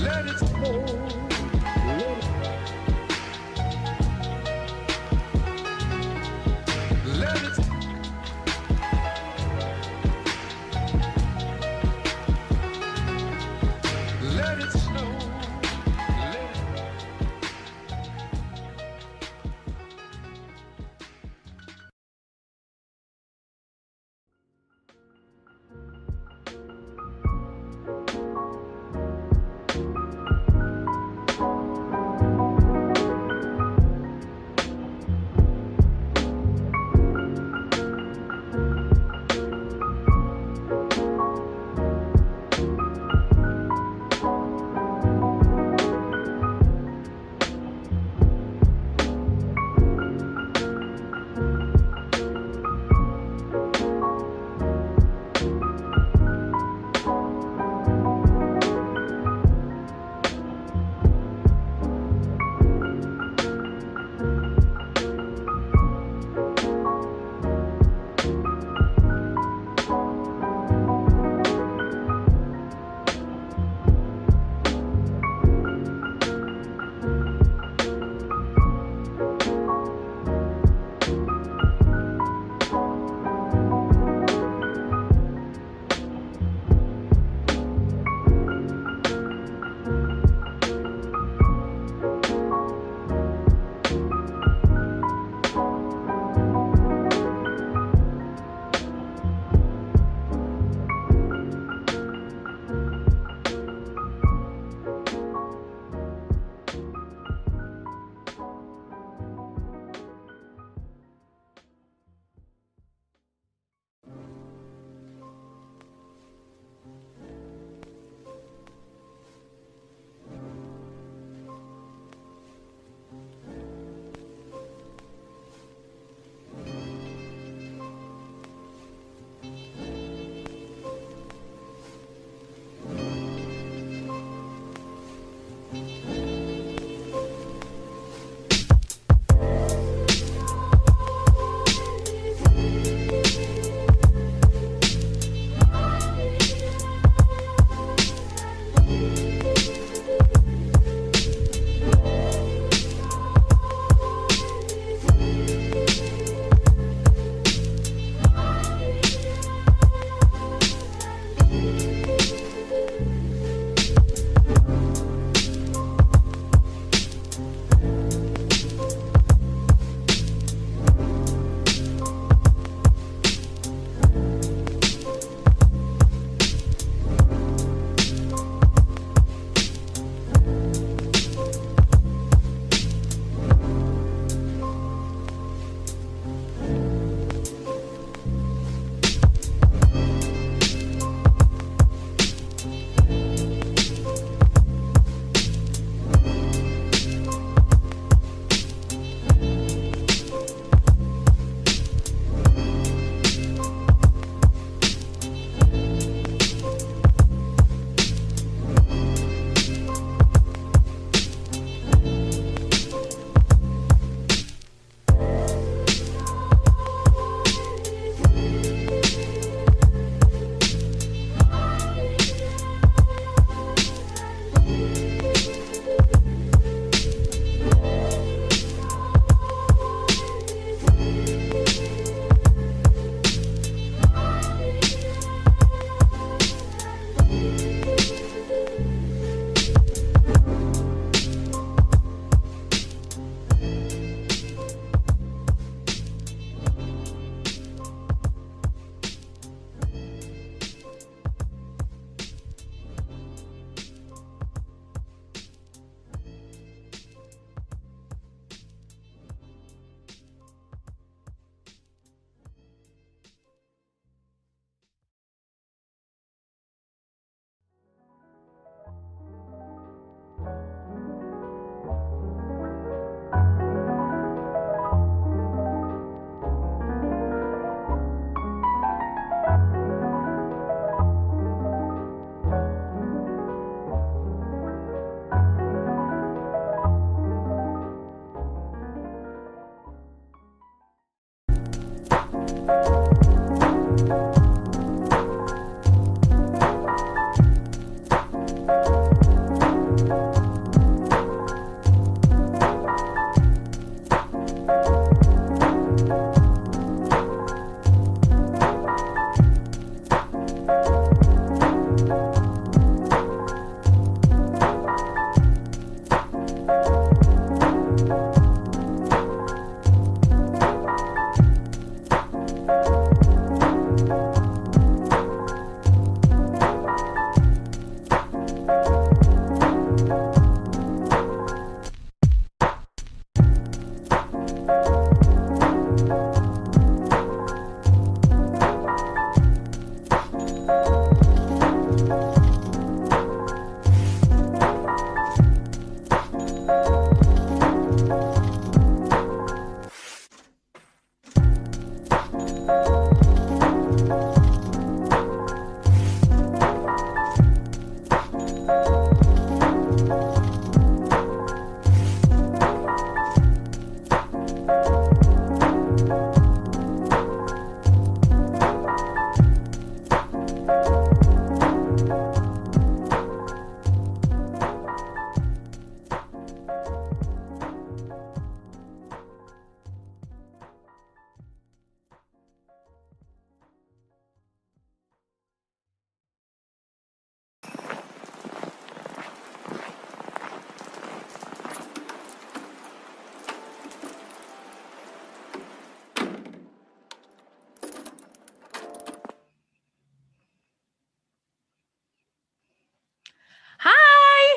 Let it snow. Let it let it snow. Let it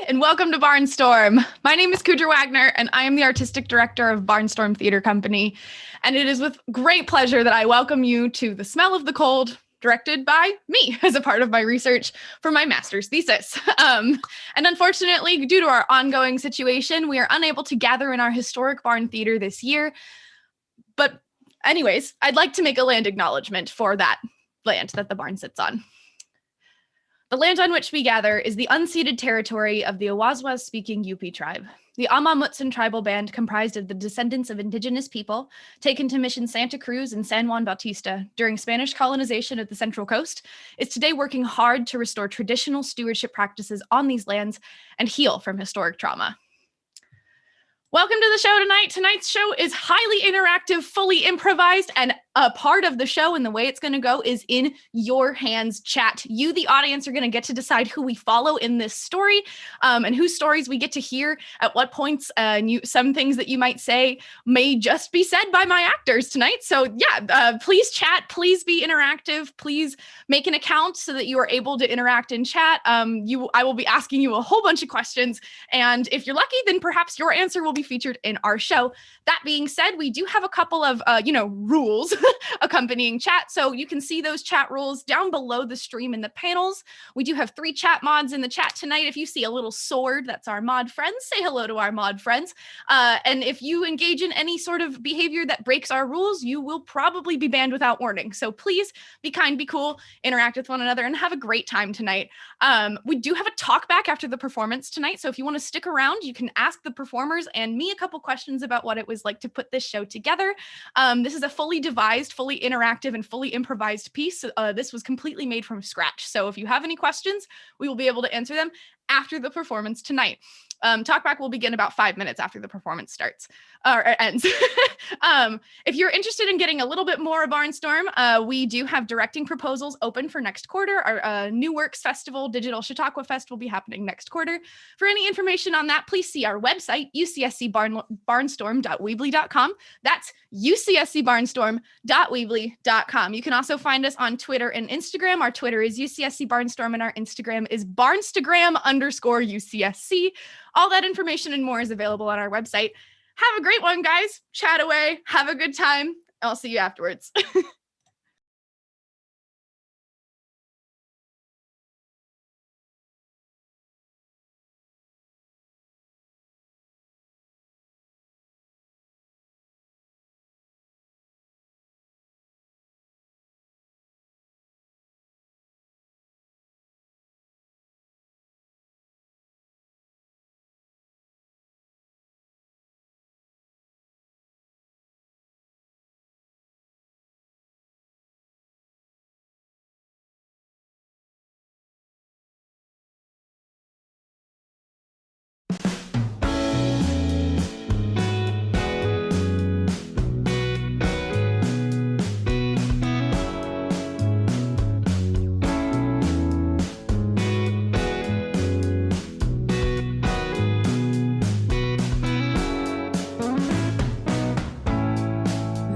and welcome to Barnstorm. My name is Kudra Wagner, and I am the artistic director of Barnstorm Theater Company. And it is with great pleasure that I welcome you to The Smell of the Cold, directed by me as a part of my research for my master's thesis. And unfortunately, due to our ongoing situation, we are unable to gather in our historic barn theater this year. But anyways, I'd like to make a land acknowledgement for that land that the barn sits on. The land on which we gather is the unceded territory of the Awaswas-speaking Yupi tribe. The Amamutsan tribal band, comprised of the descendants of indigenous people taken to Mission Santa Cruz and San Juan Bautista during Spanish colonization of the Central Coast, is today working hard to restore traditional stewardship practices on these lands and heal from historic trauma. Welcome to the show tonight. Tonight's show is highly interactive, fully improvised, and a part of the show and the way it's going to go is in your hands chat. You, the audience, are going to get to decide who we follow in this story and whose stories we get to hear at what points. Some things that you might say may just be said by my actors tonight. So yeah, please chat. Please be interactive. Please make an account so that you are able to interact in chat. I will be asking you a whole bunch of questions. And if you're lucky, then perhaps your answer will be featured in our show. That being said, we do have a couple of, rules accompanying chat. So you can see those chat rules down below the stream in the panels. We do have 3 chat mods in the chat tonight. If you see a little sword, that's our mod friends. Say hello to our mod friends. And if you engage in any sort of behavior that breaks our rules, you will probably be banned without warning. So please be kind, be cool, interact with one another, and have a great time tonight. We do have a talk back after the performance tonight. So if you want to stick around, you can ask the performers and me a couple questions about what it was like to put this show together. This is a fully devised, fully interactive, and fully improvised piece. This was completely made from scratch. So if you have any questions, we will be able to answer them after the performance tonight. Talkback will begin about 5 minutes after the performance starts or ends. If you're interested in getting a little bit more of Barnstorm, we do have directing proposals open for next quarter. Our New Works Festival, Digital Chautauqua Fest, will be happening next quarter. For any information on that, please see our website, ucscbarnstorm.weebly.com. That's ucscbarnstorm.weebly.com. You can also find us on Twitter and Instagram. Our Twitter is UCSC Barnstorm, and our Instagram is Barnstagram_UCSC. All that information and more is available on our website. Have a great one, guys. Chat away. Have a good time. I'll see you afterwards.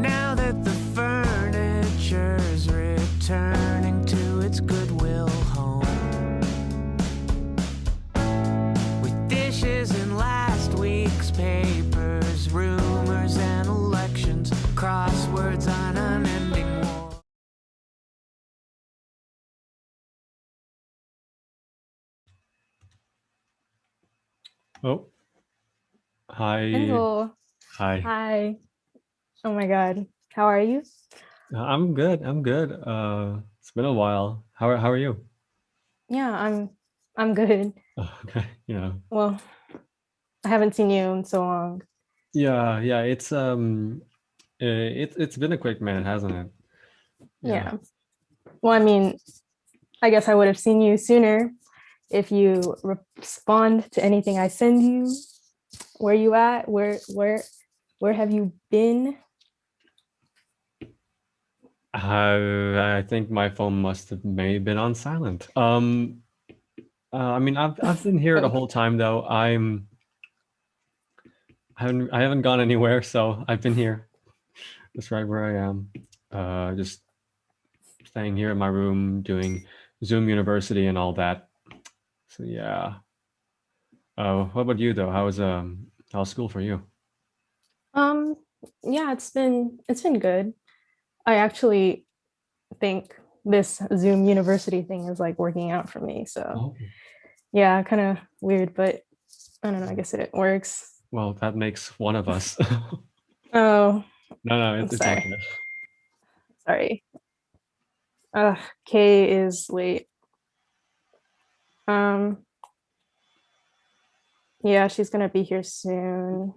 Now that the furniture's returning to its Goodwill home, with dishes in last week's papers, rumors and elections, crosswords on unending war. Oh, hi. Hello. Hi. Hi. Oh my God. How are you? I'm good. It's been a while. How are you? Yeah, I'm good. Okay. Yeah. Well, I haven't seen you in so long. Yeah. It's been a quick minute, hasn't it? Yeah. Well, I mean, I guess I would have seen you sooner if you respond to anything I send you. Where you at? Where have you been? I think my phone must have maybe been on silent. I mean, I've been here the whole time though. I haven't gone anywhere, so I've been here. That's right where I am. Just staying here in my room, doing Zoom University and all that. So yeah. What about you though? How's school for you? Um, yeah, it's been good. I actually think this Zoom university thing is like working out for me. So Oh, yeah, kind of weird, but I don't know. I guess it works. well, that makes one of us. Oh, No, no, I'm it's okay. sorry. Sorry. Kay is late. Um, yeah, she's gonna be here soon.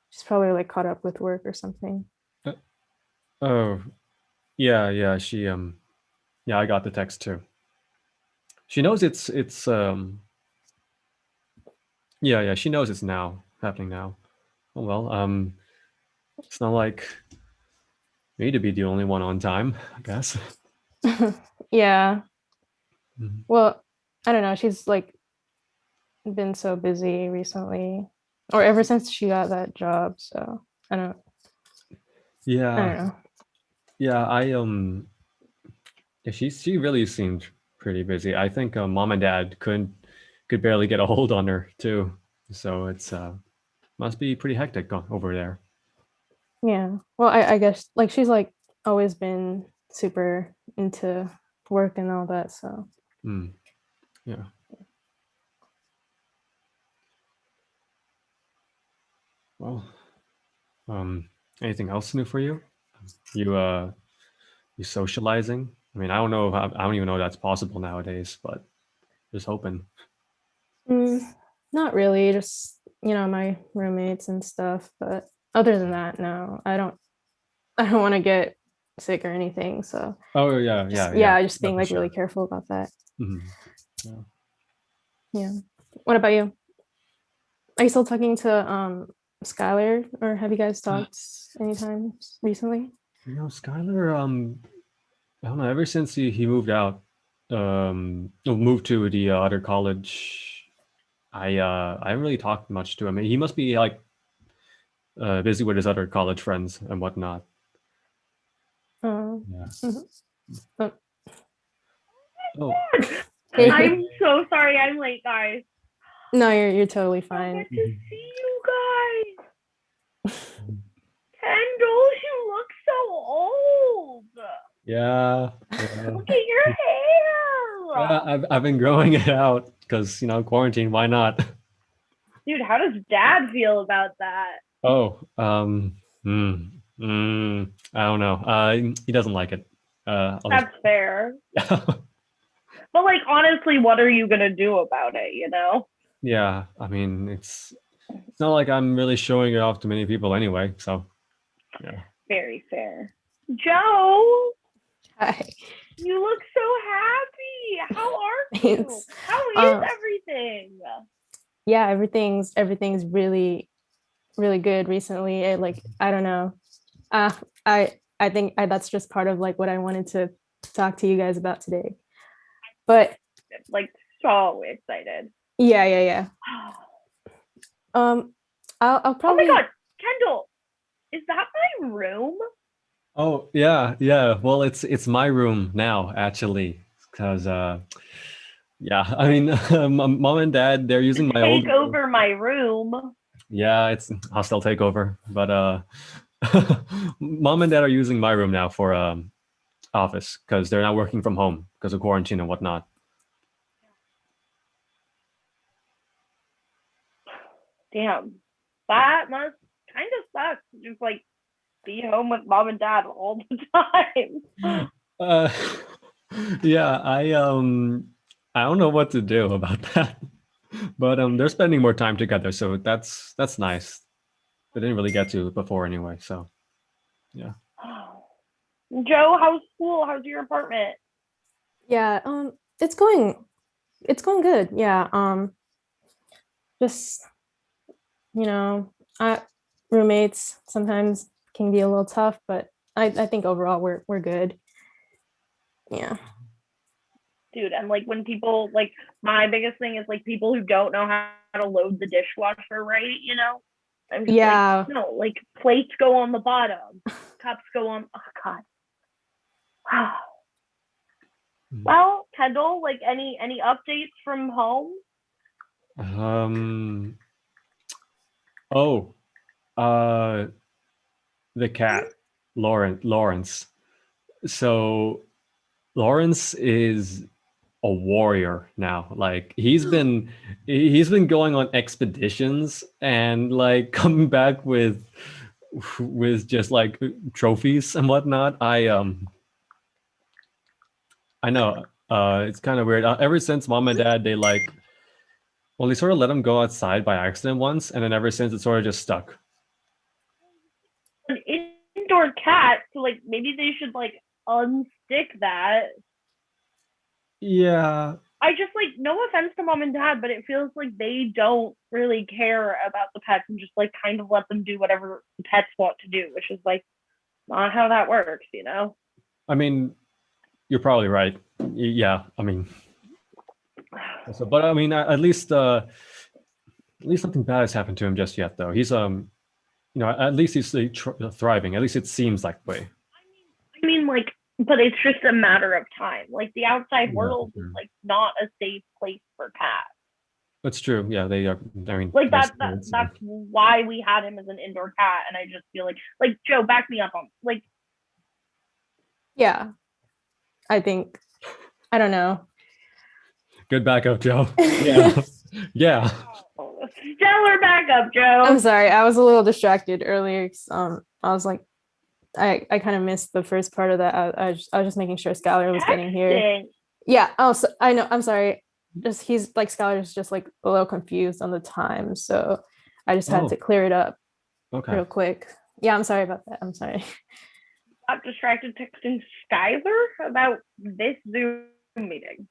She's probably like caught up with work or something. Uh, Oh, yeah, yeah. Yeah, I got the text too. She knows it's. Yeah, yeah. She knows it's now happening now. Oh well. It's not like me to be the only one on time, I guess. Yeah. Mhm. Well, I don't know. She's like been so busy recently, or ever since she got that job. So I don't. I Yeah, don't know. yeah. Yeah, she really seemed pretty busy. I think mom and dad could barely get a hold on her too. So it's must be pretty hectic over there. Yeah. Well, I guess like she's like always been super into work and all that. So Mm, yeah. Well, um, anything else new for you? You you socializing? I mean, I don't even know if that's possible nowadays, but just hoping. mm, not really. Just my roommates and stuff. But other than that, no, I don't. I don't want to get sick or anything. So Oh yeah, just yeah, yeah, yeah, just yeah, being for like really sure. careful about that. Mhm. Yeah. Yeah. What about you? Are you still talking to Skylar, or have you guys talked anytime recently? Skylar, I don't know. Ever since he moved out, moved to the other college, I haven't really talked much to him. He must be like busy with his other college friends and whatnot. Um, Yeah. mhm. Oh, Oh, hey. hey. I'm so sorry I'm late, guys. No, you're totally Don't fine. get to Mhm. see you guys. Kendall, you look so old. Yeah, yeah, Look at your yeah. hair. I've been growing it out because quarantine. Why not? Dude, how does dad feel about that? Oh, I don't know. He doesn't like it. I'll just. That's fair. But like honestly, what are you gonna do about it? Yeah, I mean, it's not like I'm really showing it off to many people anyway. So yeah. Very fair. Joe, Hi. you look so happy. How are you? Thanks. How is Um, everything? yeah, everything's really really good recently. Like I don't know. Uh, I think that's just part of like what I wanted to talk to you guys about today. But Like so excited. yeah. Um, I'll Oh my probably god, Kendall, is that my room? Oh yeah, yeah. Well, it's my room now actually, because yeah. I mean, mom and dad they're using my old Take room. over my room. Yeah, it's hostile takeover. But mom and dad are using my room now for office because they're not working from home because of quarantine and whatnot. Damn, that must kind of suck. Just like be home with mom and dad all the time. Uh, yeah, I don't know what to do about that. But they're spending more time together, so that's nice. They didn't really get to before anyway, so yeah. Joe, how's school? How's your apartment? yeah. It's going good. Yeah. Just you know, I roommates sometimes can be a little tough, but I think overall we're good. Yeah. Dude, and like when people like my biggest thing is like people who don't know how to load the dishwasher right. I'm just like, Yeah. no, like plates go on the bottom, cups go on. Oh god. Well, Kendall, like any updates from home? Um. Oh. Uh. The cat, Lawrence. So Lawrence is a warrior now. Like he's been going on expeditions and like coming back with just like trophies and whatnot. I know it's kind of weird. Ever since mom and dad, they sort of let him go outside by accident once, and then ever since it sort of just stuck. An indoor cat, so like maybe they should like unstick that. Yeah. I just like, no offense to mom and dad, but it feels like they don't really care about the pets and just like kind of let them do whatever the pets want to do, which is like not how that works, you know? I mean, you're probably right. Yeah. I mean, but I mean, at least nothing bad has happened to him just yet, though. He's at least he's thriving. At least it seems like way. I mean, like, but it's just a matter of time. Like the outside world is true. like not a safe place for cats. That's true. Yeah, they are. I mean, Like nice that's birds, why we had him as an indoor cat. And I just feel like Joe, back me up on like Yeah, I think, I don't know. Good backup, Joe. Yeah. Yeah. stellar backup, Joe. I'm sorry, I was a little distracted earlier. 'Cause, I was like, I kind of missed the first part of that. I was just making sure Skylar was getting here. Texting. Yeah. Oh, so I know. I'm sorry. Just he's like Skylar's just like a little confused on the time, so I just had Oh. to clear it up Okay. real quick. Yeah, I'm sorry about that. I'm sorry. Got distracted texting Skylar about this Zoom meeting.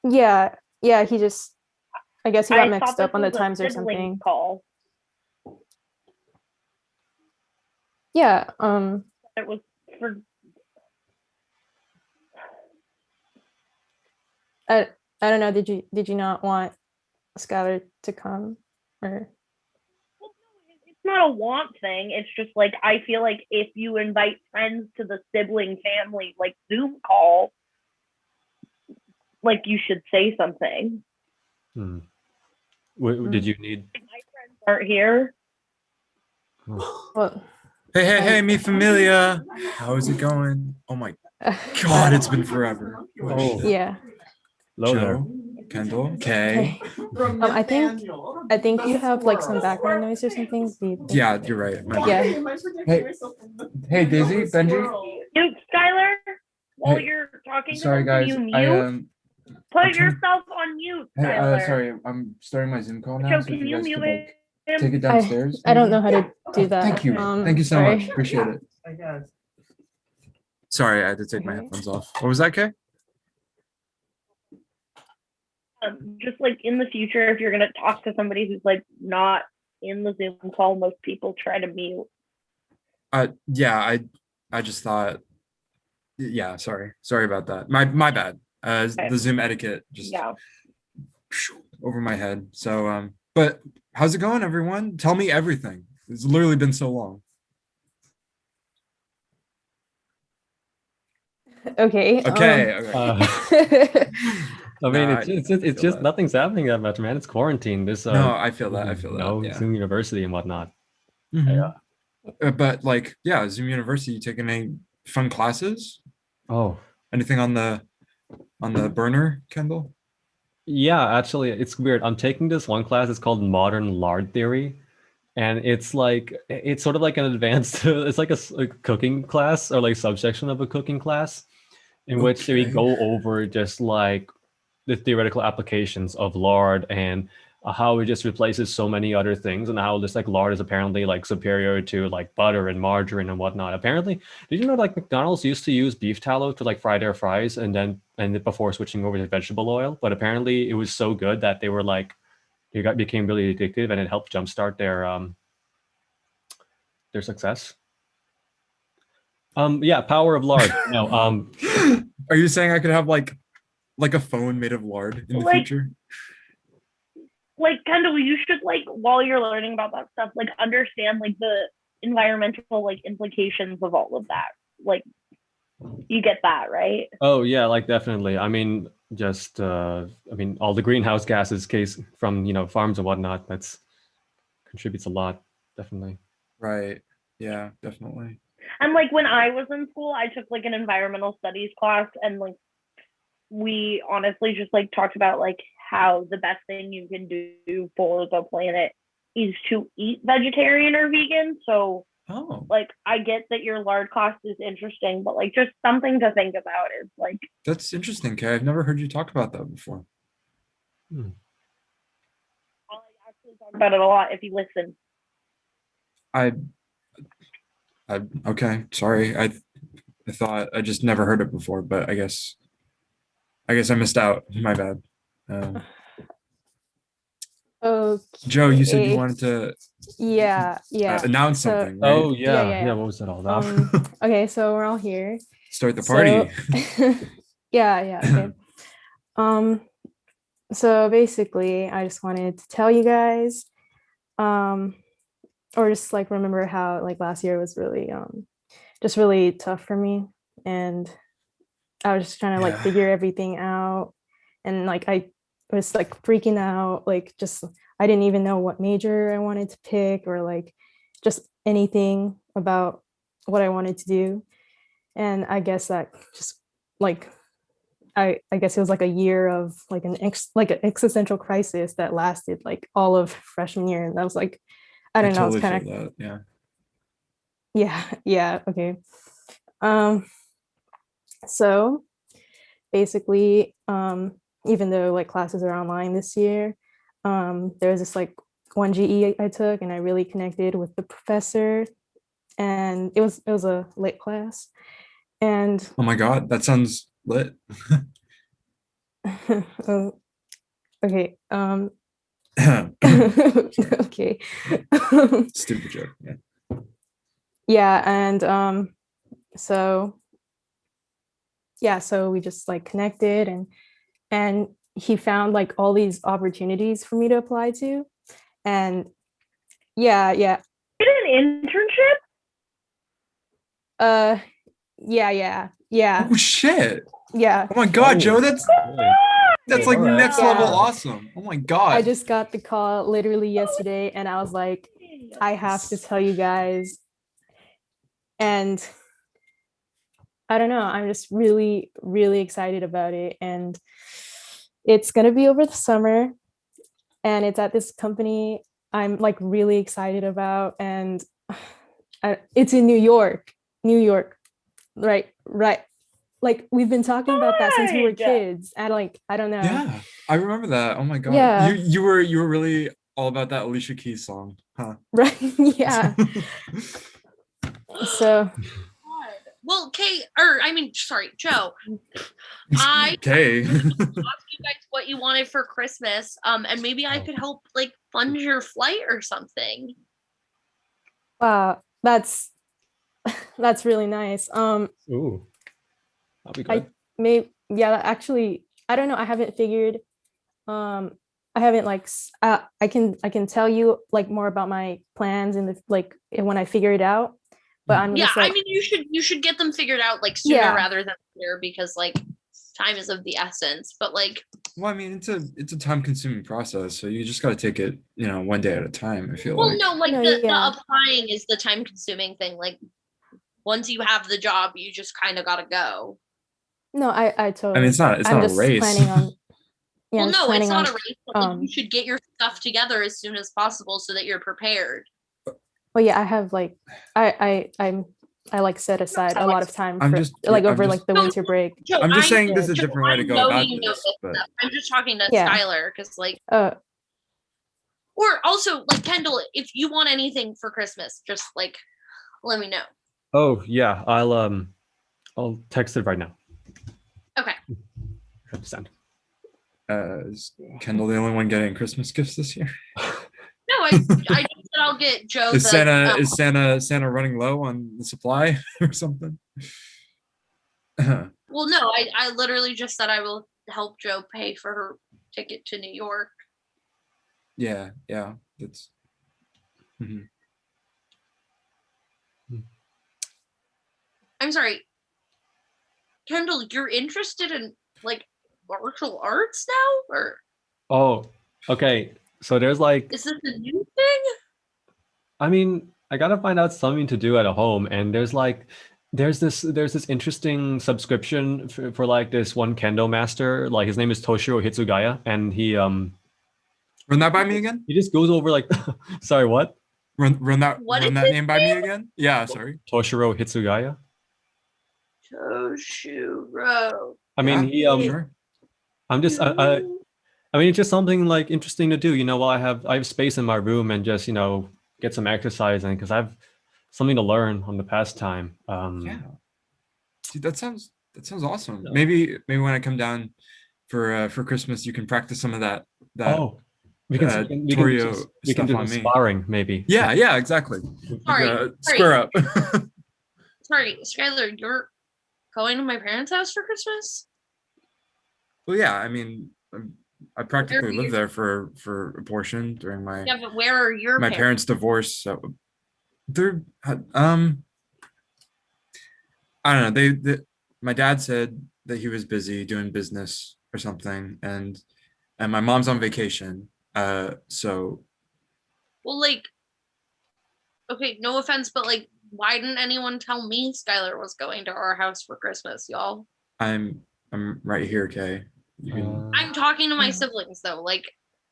Yeah, yeah. He just, I guess he got mixed thought up on this the was a times or sibling something. Call. Yeah. It was for I don't know. Did you not want Skylar to come or? it's not a want thing. It's just like I feel like if you invite friends to the sibling family like Zoom call, like you should say something. Hmm. Did you need? My friends aren't here. Well, Hey, mi familia. How's it going? Oh my God, it's been forever. Oh, yeah. hello there. Joe, Kendall, Kay. Okay. I think you have like some background noise or something. Do you think- Yeah, you're right. My bad. Yeah. Hey, Daisy, Benji. Mute, Skylar, while Hey, you're talking. Sorry, to them, guys. can you I mute? Put I'm trying- yourself on mute, Hey, Skylar. sorry. I'm starting my Zoom call now. Joe, So if can you you guys mute could like him? take it downstairs. I don't maybe? know how to do Oh, that. Thank you. Thank you so sorry. much. Appreciate it. Sorry, I had to take my Okay. headphones off. What was that, Kay? Just like in the future, if you're gonna talk to somebody who's like not in the Zoom call, most people try to mute. Yeah, I just thought. Yeah, sorry about that. My bad. The Zoom etiquette just Yeah. over my head. So but how's it going, everyone? Tell me everything. It's literally been so long. Okay. Okay. I mean, No, it's I just feel that. nothing's happening that much, man. It's quarantine. This No, I feel that. I feel that. no Yeah. Zoom University and whatnot. Mhm. But like, yeah, Zoom University, you taking any fun classes? Oh, Anything on the burner, Kendall? yeah. Actually, it's weird. I'm taking this one class. It's called Modern Lard Theory, and it's sort of like an advanced. It's like a cooking class or like subsection of a cooking class, in which we Okay. go over just like the theoretical applications of lard and how it just replaces so many other things, and how just like lard is apparently like superior to like butter and margarine and whatnot. Apparently, did you know like McDonald's used to use beef tallow to like fry their fries and before switching over to vegetable oil, but apparently it was so good that they were like became really addictive, and it helped jumpstart their success. Yeah, power of lard. No, Are you saying I could have like a phone made of lard in the Like- future? Like Kendall, you should like while you're learning about that stuff, like understand like the environmental like implications of all of that. Like you get that, right? oh yeah, like definitely. I mean, just I mean, all the greenhouse gases case from farms and whatnot. That's contributes a lot, definitely. Right. Yeah, definitely. And like when I was in school, I took like an environmental studies class, and like we honestly just like talked about like how the best thing you can do for the planet is to eat vegetarian or vegan. So Oh, like I get that your lard class is interesting, but like just something to think about is like that's interesting, Kay. I've never heard you talk about that before. Hmm. I actually talk about it a lot if you listen. I, okay, sorry. I thought I just never heard it before, but I guess I missed out. My bad. Joe, you said you Okay. wanted to Yeah, yeah. announce So something, right? Oh yeah, yeah, yeah. What was that all about? Okay, so we're all here. Start the So party. yeah, okay. So basically I just wanted to tell you guys, or just like remember how like last year was really just really tough for me, and I was just trying to like Yeah. figure everything out, and like I was like freaking out, like just I didn't even know what major I wanted to pick, or like just anything about what I wanted to do. And I guess that just like I guess it was like a year of like like an existential crisis that lasted like all of freshman year, and I was like, I I don't know, it's totally kind feel of, that. Yeah. yeah, okay. um so basically, even though like classes are online this year, there was this like one GE I took, and I really connected with the professor, and it was a lit class, and Oh my God, that sounds lit. oh, okay, okay. Stupid joke. Yeah. Yeah, and so yeah, so we just like connected, and he found like all these opportunities for me to apply to, and yeah, Did an internship? uh yeah Oh shit. yeah. Oh my God, Joe, Oh, that's really? like All right. next level Yeah. awesome. Oh my I God. just got the call literally yesterday, and I was like, I have to tell you guys. And I don't know, I'm just really, really excited about it. And it's going to be over the summer, and it's at this company I'm like really excited about. And it's in New York, New York. Right. Like we've been talking about that since we were Good. kids. And like, I don't know. Yeah, I remember that. Oh my God. Yeah. You were really all about that Alicia Keys song, huh? Right. Yeah. So Well, Kate, or I mean, sorry, Joe. I Okay. asked you guys what you wanted for Christmas, and maybe I could help like fund your flight or something. wow, that's really nice. Ooh, that'll be I good. yeah, actually, I don't know. I haven't figured. I haven't like I can tell you like more about my plans in the like when I figure it out. But I'm Yeah, just like, I mean, you should get them figured out like sooner yeah, rather than later because like time is of the essence. But like, Well, I mean, it's a time consuming process, so you just got to take it, one day at a time. I feel well, like. no, like No, the yeah. applying is the time consuming thing. Like once you have the job, you just kind of gotta go. no, I I totally. mean, it's not I'm a just race. planning on. Yeah, Well, I'm just no, it's planning not on. a race, but like, you should get your stuff together as soon as possible so that you're prepared. Well, yeah, I have like I like set aside a lot of time I'm for just like I'm over just like the winter break. Joe, I'm just saying know- there's a Joe, different way to I go know about you know this, this but stuff. I'm just talking to Yeah. Skylar because like, Uh, or also like Kendall, if you want anything for Christmas, just like let me know. Oh yeah, I'll text it right now. Okay. Have to send. is Kendall the only one getting Christmas gifts this year? No, I just said I'll get Joe Is the Santa running low on the supply or something? well, no, I literally just said I will help Joe pay for her ticket to New York. Yeah, that's. Mhm. I'm sorry, Kendall, you're interested in like martial arts now, or Oh, okay. So there's like, is this a new thing? I mean, I gotta find out something to do at home, and there's this interesting subscription for like this one kendo master. Like his name is Toshiro Hitsugaya, and Run that by me again. he just goes over like, sorry, what? Run that What run is that his name by me again. Yeah, sorry. Toshiro Hitsugaya. Toshiro. I mean, Yeah, he sure. I'm just I mean, it's just something like interesting to do, while I have space in my room and just, get some exercise in because I've something to learn on the pastime. Yeah. Dude, that sounds awesome. Yeah. Maybe when I come down for Christmas, you can practice some of that Oh, we can Torio we can stuff do on some me. sparring maybe. Yeah, exactly. Sorry, Square up. Sorry, Skylar, you're going to my parents' house for Christmas? Well, yeah, I mean, I practically you- lived there for a portion during my Yeah, but where are your parents' divorce. So they're I don't know. My dad said that he was busy doing business or something, and my mom's on vacation. So Well, like, okay, no offense, but like, why didn't anyone tell me Skylar was going to our house for Christmas, y'all? I'm right here, Kay. You can. I'm talking to my siblings though. Like,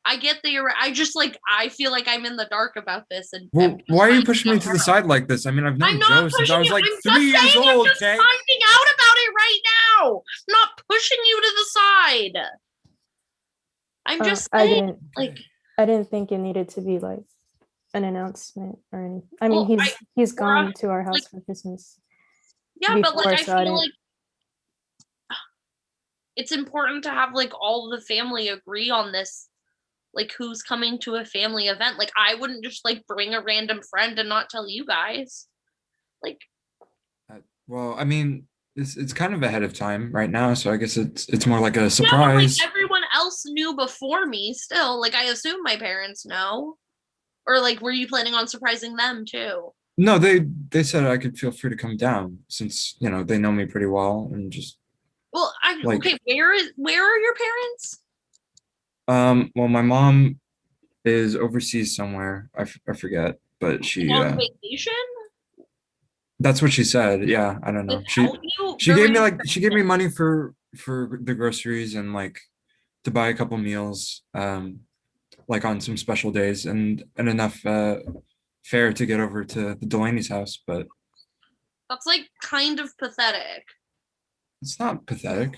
I get that you're. I just like. I feel like I'm in the dark about this. And Well, I'm just why are you finding pushing me out to the now. side like this? I mean, I've known I'm not Joe since pushing I was you. like I'm 3 just years saying, old, I'm just Kay. finding out about it right now. I'm not pushing you to the side. I'm just saying, I didn't think it needed to be like an announcement or anything. I mean, Well, he's we're gone to our house for Christmas. yeah, but like before, I so I feel didn't- like it's important to have like all the family agree on this, like who's coming to a family event. Like I wouldn't just like bring a random friend and not tell you guys. Like, Well, I mean, it's kind of ahead of time right now, so I guess it's more like a yeah, but surprise. like everyone else knew before me still. Like I assume my parents know. Or like were you planning on surprising them too? No, they said I could feel free to come down since they know me pretty well and just. Well, Like- okay, where are your parents? Well, my mom is overseas somewhere. I forget, but she. On vacation? That's what she said. Yeah, I don't know. Without you She gave during me she gave me money for the groceries and like to buy a couple meals, like on some special days and enough fare to get over to the Delaney's house. But That's like kind of pathetic. it's not pathetic.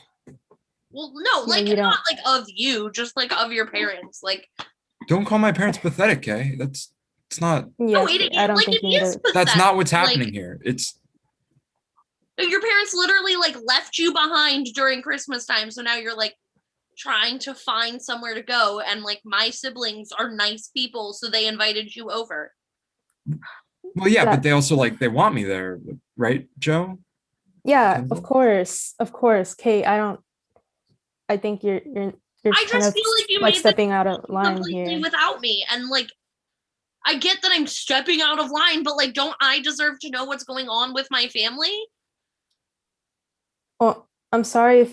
Well, no, like you not like of you, just like of your parents. Like Don't call my parents pathetic, eh? It's not. Yeah, no, it, I don't like think it you need is to. pathetic. That's not what's Like, happening here. It's your parents literally like left you behind during Christmas time, so now you're like trying to find somewhere to go, and like my siblings are nice people, so they invited you over. well, yeah, but That- they also they want me there, right, Joe? Yeah, Kendall? of course, Kate. I think you're I kind just of feel like you like made stepping out of line completely here. without me, and like I get that I'm stepping out of line, but like don't I deserve to know what's going on with my family? Well, I'm sorry if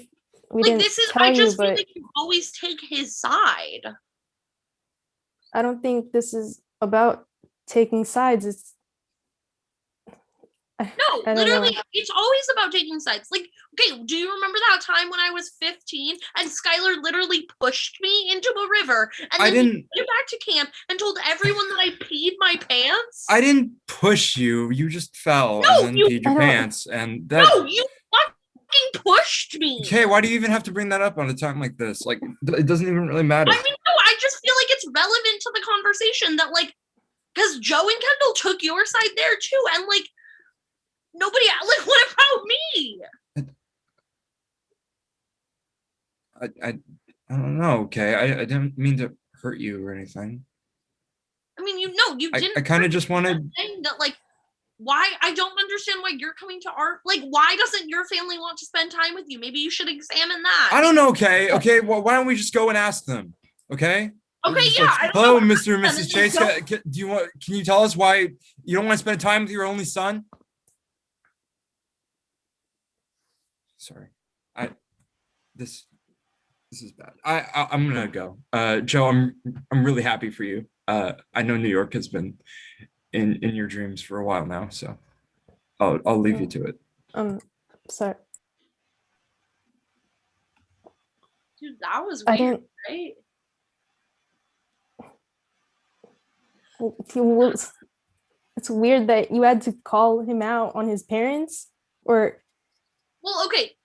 we Like didn't this is tell I you, just feel but like you always take his side. I don't think this is about taking sides. It's No, I don't literally, know. it's always about taking sides. Like, okay, do you remember that time when I was 15 and Skylar literally pushed me into a river and I then we didn't. went back to camp and told everyone that I peed my pants? I didn't push you. You just fell No, and then you- peed your I don't- pants, and that. No, you fucking pushed me. Okay, why do you even have to bring that up on a time like this? Like, it doesn't even really matter. I mean, no, I just feel like it's relevant to the conversation that, like, because Joe and Kendall took your side there too, and like, nobody, like, what about me? I don't know. Okay, I didn't mean to hurt you or anything. I mean, you know, you didn't. I kind of hurt just me. I'm wanted. saying that, like, why I don't understand why you're coming to our like. Why doesn't your family want to spend time with you? Maybe you should examine that. I don't know. Okay, okay. Well, why don't we just go and ask them? Okay. Okay, Just yeah. like, I don't hello, know. Mr. and Yeah, Mrs. this Chase. is so- Do you want? Can you tell us why you don't want to spend time with your only son? Sorry, this. This is bad. I'm gonna go. Joe, I'm really happy for you. I know New York has been in your dreams for a while now, so I'll leave you to it. Sorry, Dude, that was I weird, didn't. right? It's weird that you had to call him out on his parents, or Well, okay.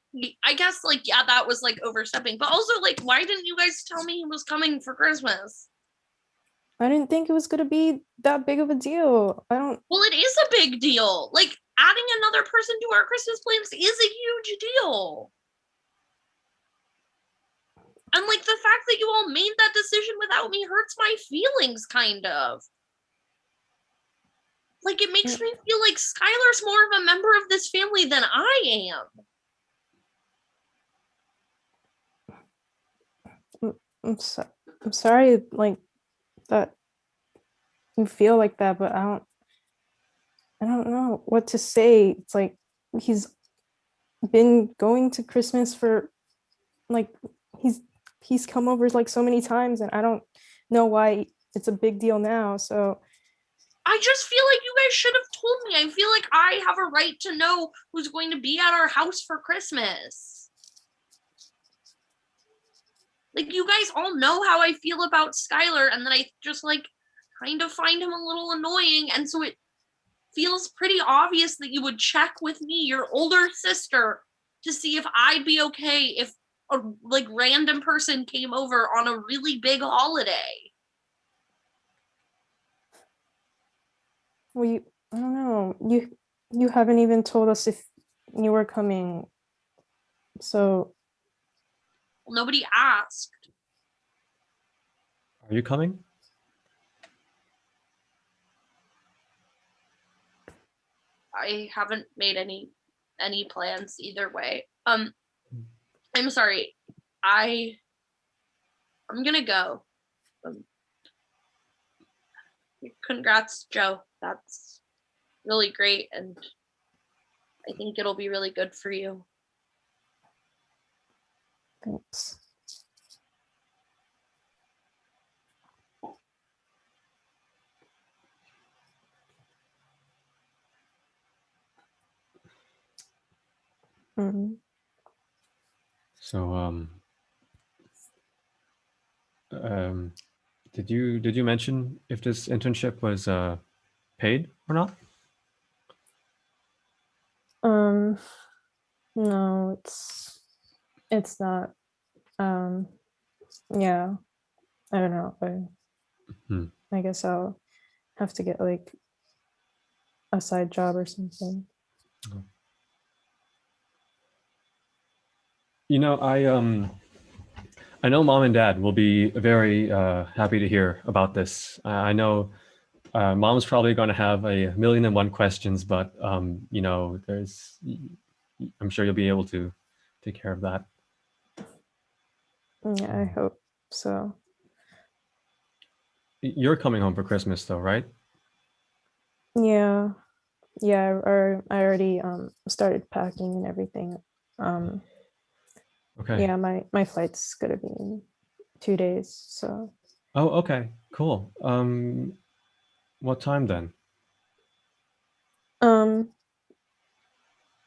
I guess like yeah, that was like overstepping. But also like why didn't you guys tell me he was coming for Christmas? I didn't think it was gonna be that big of a deal. I don't. Well, it is a big deal. Like adding another person to our Christmas plans is a huge deal. And like the fact that you all made that decision without me hurts my feelings, kind of. Like it makes me feel like Skylar's more of a member of this family than I am. I'm sorry, like that you feel like that, but I don't know what to say. It's like he's been going to Christmas for like he's come over like so many times, and I don't know why it's a big deal now. So I just feel like you guys should have told me. I feel like I have a right to know who's going to be at our house for Christmas. Like you guys all know how I feel about Skylar, and that I just like kind of find him a little annoying, and so it feels pretty obvious that you would check with me, your older sister, to see if I'd be okay if a like random person came over on a really big holiday. well, I don't know. You haven't even told us if you were coming. So Well, nobody asked. Are you coming? I haven't made any plans either way. I'm sorry. I'm gonna go. Congrats, Joe. That's really great, and I think it'll be really good for you. thanks. Mhm. So did you mention if this internship was paid or not? No, it's not. Um, yeah, I don't know. Hmm. I guess I'll have to get like a side job or something. You know, I know mom and dad will be very happy to hear about this. I know mom's probably going to have a million and one questions, but you know, I'm sure you'll be able to take care of that. Yeah, I hope so. You're coming home for Christmas though, right? Yeah, yeah. Or I already started packing and everything. Um, Okay. yeah, my flight's gonna be in 2 days. So Oh, okay, cool. What time then? um,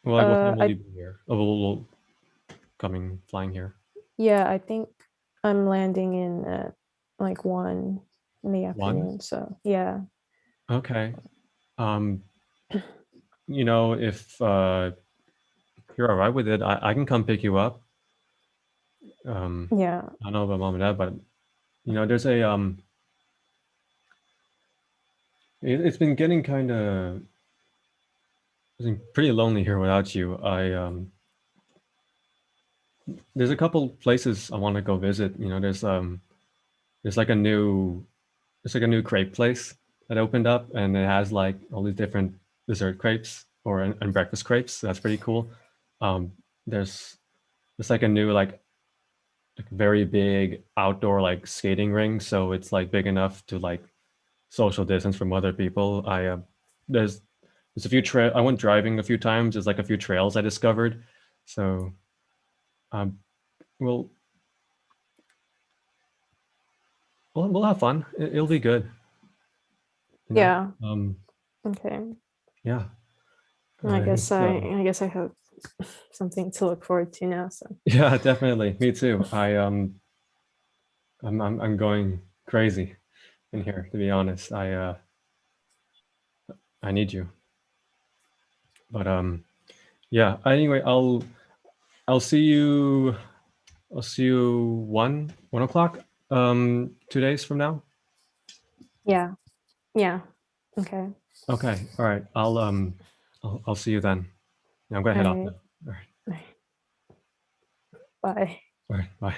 Well, like, what time will I you be here? Oh, flying here. yeah, I think I'm landing in at like 1 in the One? afternoon. So yeah. Okay. Um, you know, if you're all right with it, I can come pick you up. Yeah. I don't know about mom and dad, but you know, there's a it's been getting kind of pretty lonely here without you. There's a couple places I want to go visit. You know, there's like a new it's like a new crepe place that opened up, and it has like all these different dessert crepes and breakfast crepes. So that's pretty cool. Um, there's like a new like very big outdoor like skating ring, so it's like big enough to like social distance from other people. There's there's a few trail. I went driving a few times. There's like a few trails I discovered. So um, well, we'll have fun. It'll be good. You know? Yeah. Um. Okay. Yeah. I guess It's, I guess I have something to look forward to now. So yeah, definitely. Me too. I'm going crazy in here, to be honest. I need you. But yeah. Anyway, I'll see you. I'll see you 1 o'clock. 2 days from now. yeah. Yeah. Okay. Okay. All right. I'll see you then. Yeah, I'm gonna All head off right. now. All right. Bye. All right. Bye.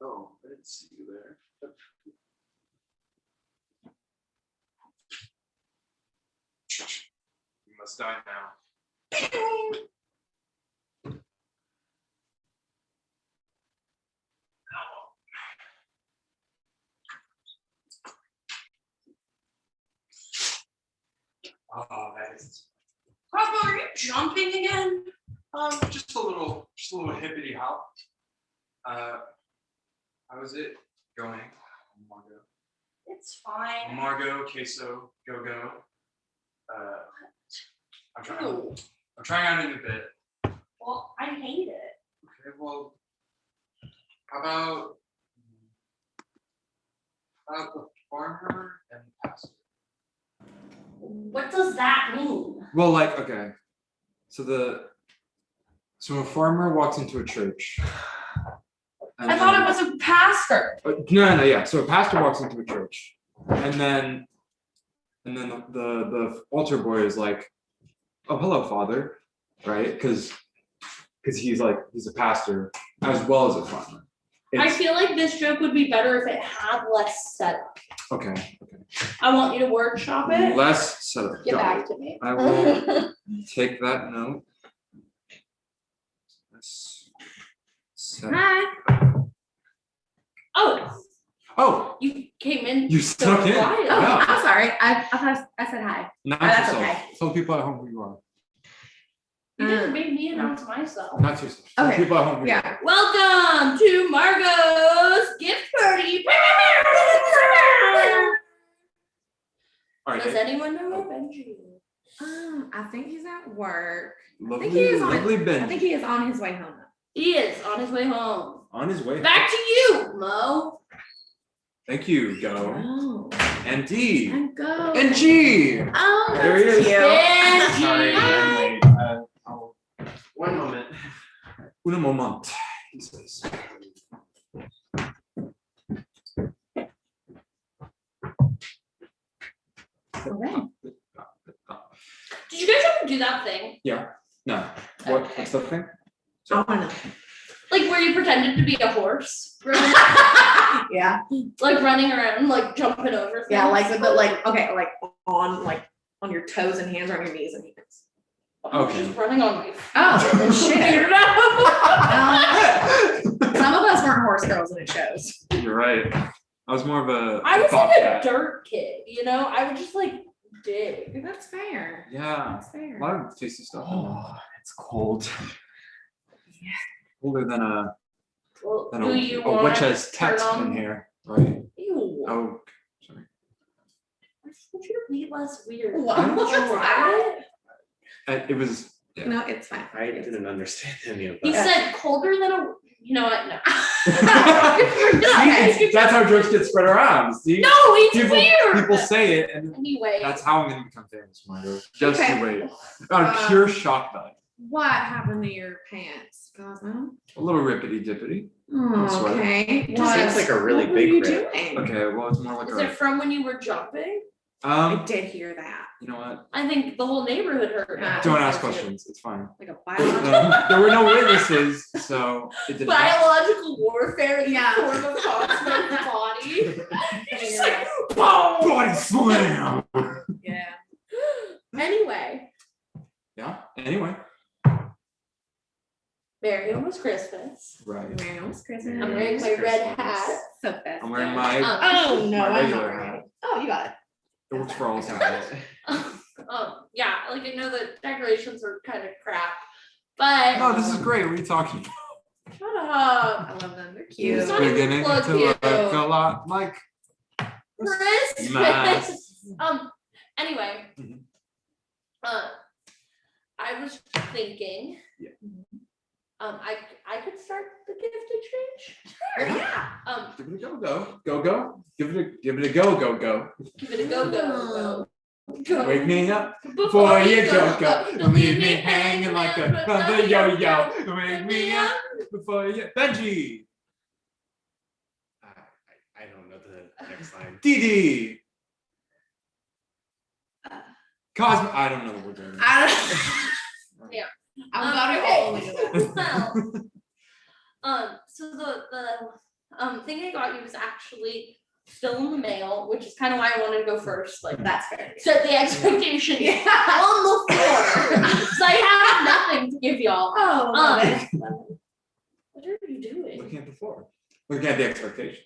Oh, I didn't see you there. You must die now. Oh, that is Papa, are you jumping again? just a little hippity hop. How is it going, Margot? It's fine. Margot, queso, go go. Ooh. I'm trying out a new bit. Well, I hate it. Okay, well, how about the farmer and the pastor? What does that mean? Well, like, okay. So a farmer walks into a church. I thought it was a pastor. No, yeah. So a pastor walks into a church, and then the altar boy is like, "Oh, hello, Father," right? Because he's a pastor as well as a farmer. I feel like this joke would be better if it had less setup. Okay. I want you to workshop it. Less setup. Get Got back it. to me. I will take that note. Less setup. Hi. Oh, You came in. you snuck in. quiet. Oh, Yeah. I'm sorry. I thought I said hi. Not that's yourself. okay. Tell people at home who you are. You didn't make me announce myself. Not yourself. Tell Okay. people at home who you Yeah. are. Welcome to Margot's gift party. All right. Does anyone know where Benji is? I think he's at work. Lovely, he is on lovely Ben. I think he is on his way home. He is on his way home. On his way. Back to you, Mo. Thank you, Go. Oh, And D. and go. And G. Oh, There he that's is. cute. Benji. Sorry, I'm late. One moment. Un moment, he says. Okay. Did you guys ever do that thing? No. What's the thing? I want to know. Like where you pretended to be a horse? Yeah. Like running around, like jumping over things? Yeah, like with the on your toes and hands or on your knees and hands. I'm Okay. just running on my Oh shit. Figured it out. Some of us weren't horse girls and it shows. You're right. I was more of a I was like bobcat. a dirt kid, you know? I would just like dig. That's fair. Yeah. That's fair. A lot of tasty stuff. in there. Oh, it's cold. Colder than Well, a who you a want witch has to turn tet on? in here, right? Ew. Oh, sorry. I just want you to be less weird. What? Did you try it? It was. Yeah. No, it's fine. I didn't understand any of He that. said colder than a. You know what? No. See, that's how jokes get spread around. See? No, it's weird. People say it, and Anyway. that's how I'm gonna become famous, Margo. Just Okay. you wait. Out of pure shock value. What happened to your pants, Cosmo? A little rippity dippity. Oh, Sweater. okay. It just seems like a really what big were you rip. doing? Okay, well, it's more like Is it from when you were jumping? I did hear that. You know what? I think the whole neighborhood heard it. Don't ask questions. It's fine. Like a biological. There were no witnesses, so it didn't. Biological warfare in Yeah. the form of Cosmo's body. You're just like, boom. Body slam. Yeah. Anyway, Yeah. Anyway. Merry almost Christmas. Right. Merry Christmas. I'm wearing my red hat. So festive. I'm wearing my. Oh no, my I'm regular not wearing hat. it. Oh, you got it. It works for all I got times. Yeah, like I know the decorations are kind of crap, but No, this is great. What are you talking about? shut up. I love them. They're It's cute. not even Beginning plug to you. look a lot like Christmas. Anyway, Mhm. I was thinking, Yeah. I could start the gift exchange. Sure, yeah. Give it a go. Give it a go. Give it a go. Wake me up before you go. Don't leave me hanging like a yo-yo. Wake me up before you. Benji. I don't next line. DD. Cosmo. I don't know the word. Yeah. I'm about it all the way to that. Well, so the thing I got you was actually still in the mail, which is kind of why I wanted to go first. Like That's fair. set the expectation Yeah. on the floor. So I have nothing to give y'all. Oh, love it. What are you doing? Looking at the floor. Looking at the expectation.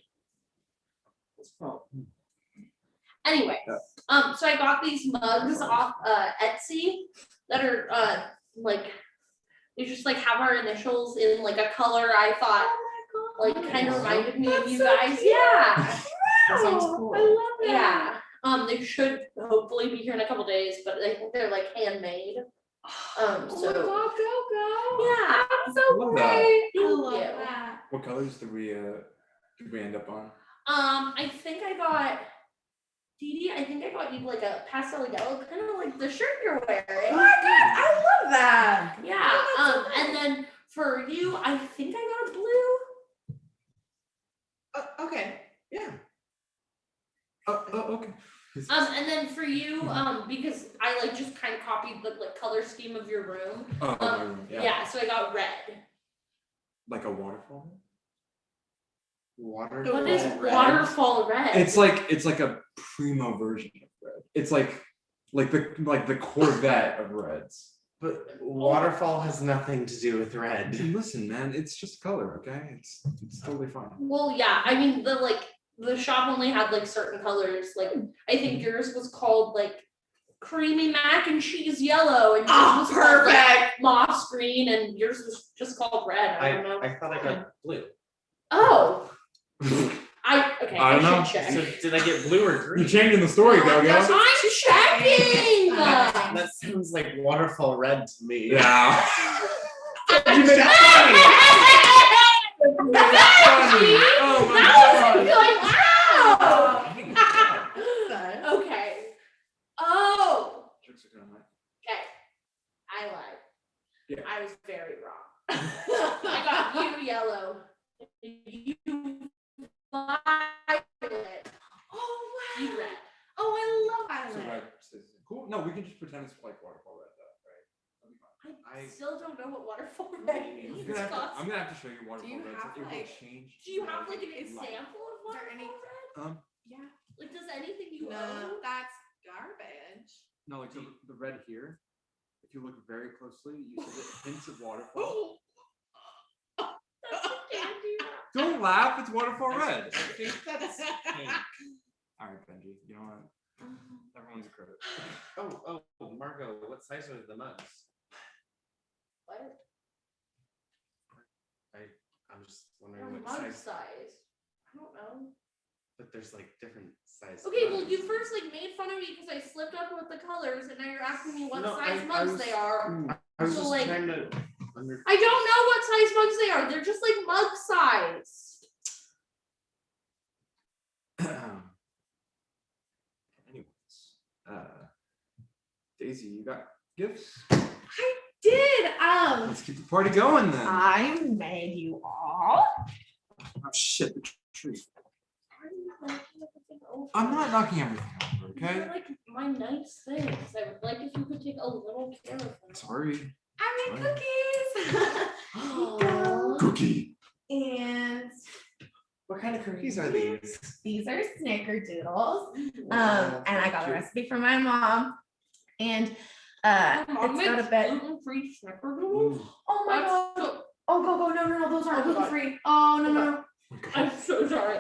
Anyway, Yeah. so I got these mugs off Etsy that are like they just like have our initials in like a color I thought like kind of reminded me of you guys. Yeah. That sounds cool. I love that. Yeah. They should hopefully be here in a couple days, but I think they're like handmade. Oh So my God, go. yeah. That's so Love great. that. I Thank love you. that. What colors did we end up on? I think I got Dee Dee, I think I got you like a pastel yellow, kind of like the shirt you're wearing. Oh my God, I love that. Yeah. Oh, that's so And then for you, I think I got a blue. Okay. Yeah. Oh, okay. And then for you, because I like just kind of copied the like color scheme of your room. Oh, my room. Yeah. So I got red. Like a waterfall. Water. What is red. waterfall red? It's like a primo version of red. It's like the Corvette of reds. But waterfall has nothing to do with red. Listen, man, it's just color, okay? It's totally fine. Well, yeah. I mean, the shop only had like certain colors. Like I think yours was called like creamy mac and cheese yellow, and yours Oh, was called, like, perfect. moss green, and yours was just called red. I don't know. I thought I got blue. Oh, I I don't know. should check. So did I get blue or green? You're changing the story, though, guys. I'm checking. That sounds like waterfall red to me. Yeah. You made it Funny. Oh my God. Okay. Oh. Tricks are kinda high. Okay. I lied. Yeah. I was very wrong. I got you yellow. You violet. Oh wow. You red. Oh, I love So violet. red says- Cool. No, we can just pretend it's like waterfall red, though, right? That'll be fine. I still don't know what waterfall red I'm means. gonna have to show you waterfall you red. have, It will like- change. Do you have like an light. example of Is there any- waterfall red? Yeah. Like, does anything you No, own? that's garbage. No, like the red here. If you look very closely, you see the hints of waterfall. That's a candy. Don't laugh. It's waterfall red. I think that's pink. All right, Benji. You know what? Everyone's a credit. Oh, Margot, what size are the mugs? What? I'm just wondering what Mug size, size. I don't know. but there's like different sizes. Okay, well, you first like made fun of me because I slipped up with the colors, and now you're asking me what No, size I mugs was- they are. I was So, just like, trying to understand. I don't know what size mugs they are. They're just like mug size. Anyways, Daisy, you got gifts? I did. Let's keep the party going then. I made you all. Oh shit, the tree. I'm not knocking everything over, These are okay? like my nice things. I would like if you could take a little care of them. Sorry. I made Fine. cookies. Cookie. And What kind of cookies are these? these are snickerdoodles. Wow, And I got a cute. recipe from my mom. And Mom it's got a makes bit. gluten-free snickerdoodles. Oh my That's god. so- Oh go, no, those aren't Oh, God. gluten free. Oh no. I'm so sorry.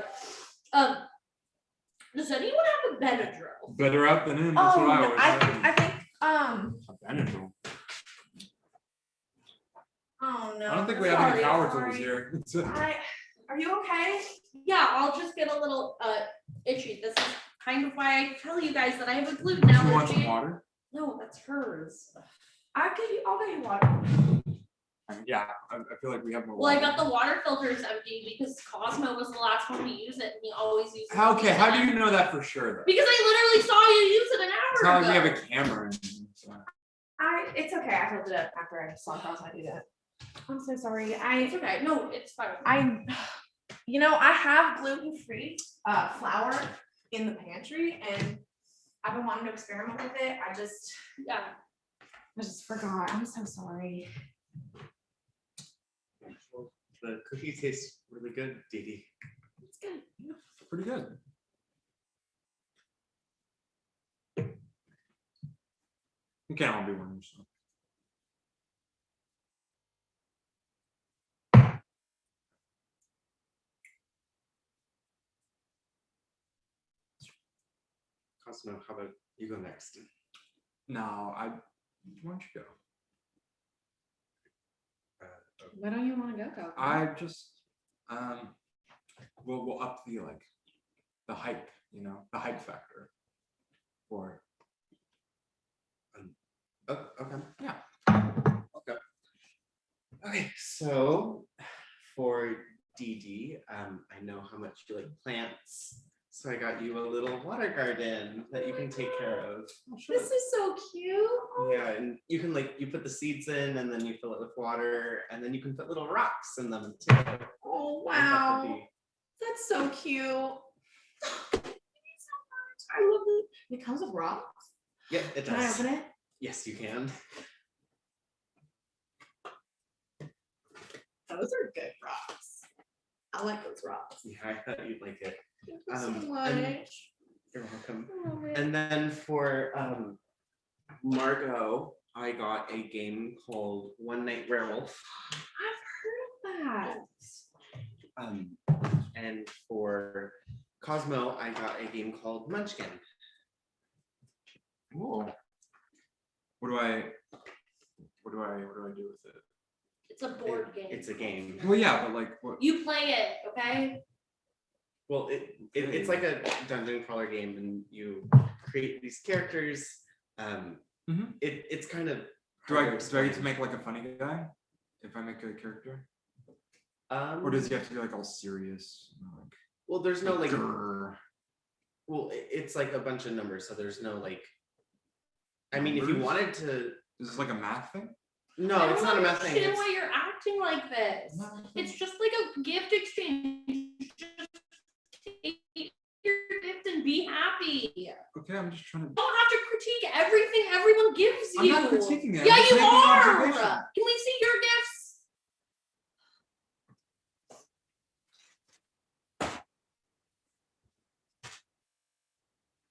Does anyone have a Benadryl? Better out than in. That's Oh what I no, always I say. think A Benadryl. oh no. I don't think we have any Sorry, power sorry. tools here. It's a- Are you okay? Yeah, I'll just get a little itchy. This is kind of why I tell you guys that I have a gluten Do you want some allergy. water? No, that's hers. I'll get you water. Yeah, I feel like we have more Well, I water. got the water filters empty because Cosmo was the last one to use it, and he always uses it. Okay, how do you know that for sure though? Because I literally saw you use it an It's hour not ago. like we have a camera or anything, so. It's okay. I filled it up after I saw Cosmo do that. I'm so sorry. It's okay. No, it's fine. You know, I have gluten-free flour in the pantry, and I've been wanting to experiment with it. I just forgot. I'm so sorry. The cookie tastes really good, Dee Dee. It's good. Pretty good. You can't all be winners. So. Cosmo, how about you go next? No, why don't you go? Why don't you want to go, Coco? I just we'll up the hype, the hype factor for Oh, okay. Yeah. Okay. Okay, so for Dee Dee, I know how much you like plants, so I got you a little water garden that you can take care of. This is so cute. Yeah, and you can you put the seeds in, and then you fill it with water, and then you can put little rocks in them too. Oh, And that could wow. be- That's so cute. Thank you so much. I love it. It comes with rocks. Yeah, it Can I does. open it? Yes, you can. Those are good rocks. I like those rocks. Yeah, I thought you'd like it. Thank you so and much. You're welcome. I love it. And then for Margot, I got a game called One Night Werewolf. I've heard of that. And for Cosmo, I got a game called Munchkin. Cool. What do I do with it? It's a board game. It's a game. Well, yeah, but what? You play it, okay? Well, it's like a dungeon crawler game, and you create these characters. It's kind of. Do I get to make a funny guy if I make a character? Or does he have to be all serious? Well, there's no grrr. Well, it's like a bunch of numbers, so there's no I mean, if you wanted to. Is this like a math thing? No, it's not a math thing. I don't understand why you're acting like this. It's just like a gift exchange. Just take your gift and be happy. Okay, I'm just trying to. You don't have to critique everything everyone gives you. I'm not critiquing it. Yeah, I'm just you making an are. observation. Can we see your gifts?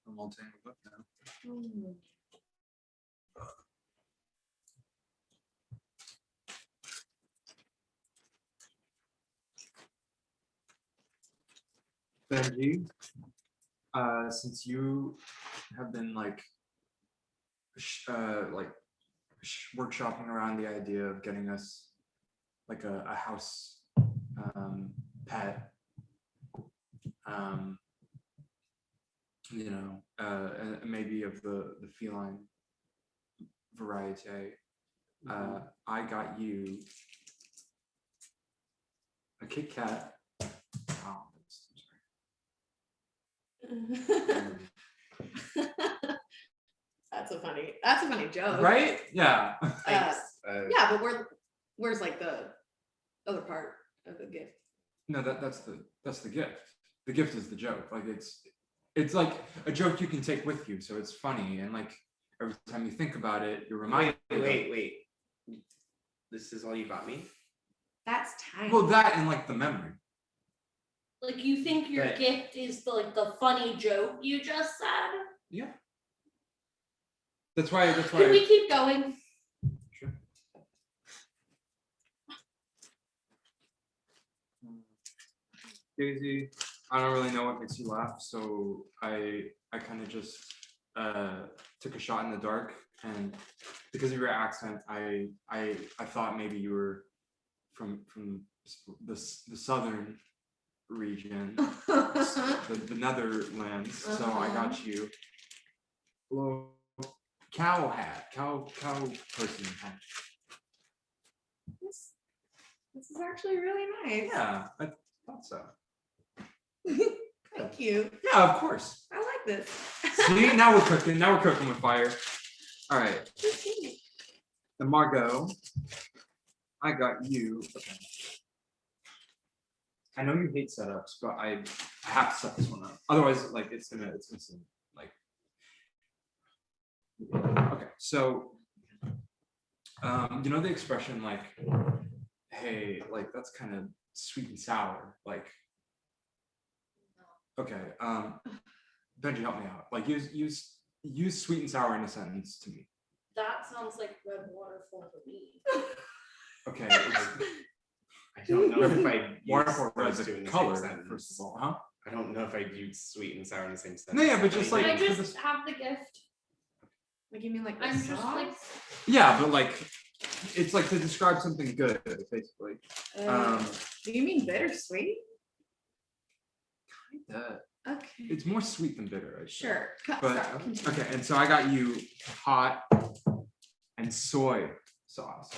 I'm all tangled up now. Benji, since you have been workshopping around the idea of getting us a house pet, and maybe of the feline variety, I got you a Kit Kat. Oh, That's a funny joke. right? Yeah. Thanks. Yeah, but where's the other part of the gift? No, that's the gift. The gift is the joke. It's like a joke you can take with you, so it's funny, and every time you think about it, you're reminded. Wait. This is all you got me? That's tiny. Well, that and the memory. You think your Right. gift is the funny joke you just said? Yeah. That's why. Can we keep going? Sure. Daisy, I don't really know what makes you laugh, so I kind of just took a shot in the dark, and because of your accent, I thought maybe you were from the southern region, the Netherlands. So I got you a little cow person hat. This is actually really nice. Yeah, I thought so. Thank you. Yeah, of course. I like this. See, now we're cooking. Now we're cooking with fire. All right. And Margot, I got you. Okay. I know you hate setups, but I have to set this one up. Otherwise, like it's gonna seem like. Okay, so you know the expression like, hey, like that's kind of sweet and sour, like. Okay, Benji, help me out. Like use sweet and sour in a sentence to me. That sounds like red waterfall to me. Okay. I don't know if I Waterfall use is those two a in the color, same sentence. first of all, huh? I don't know if I use sweet and sour in the same sentence. No, yeah, but just I like- I mean, just have the gift. Like you mean like I'm just like, Yeah, but like, it's like to describe something good, basically. do you mean bittersweet? Okay. It's more sweet than bitter, I think. Sure. But okay, and so I got you hot and soy sauce.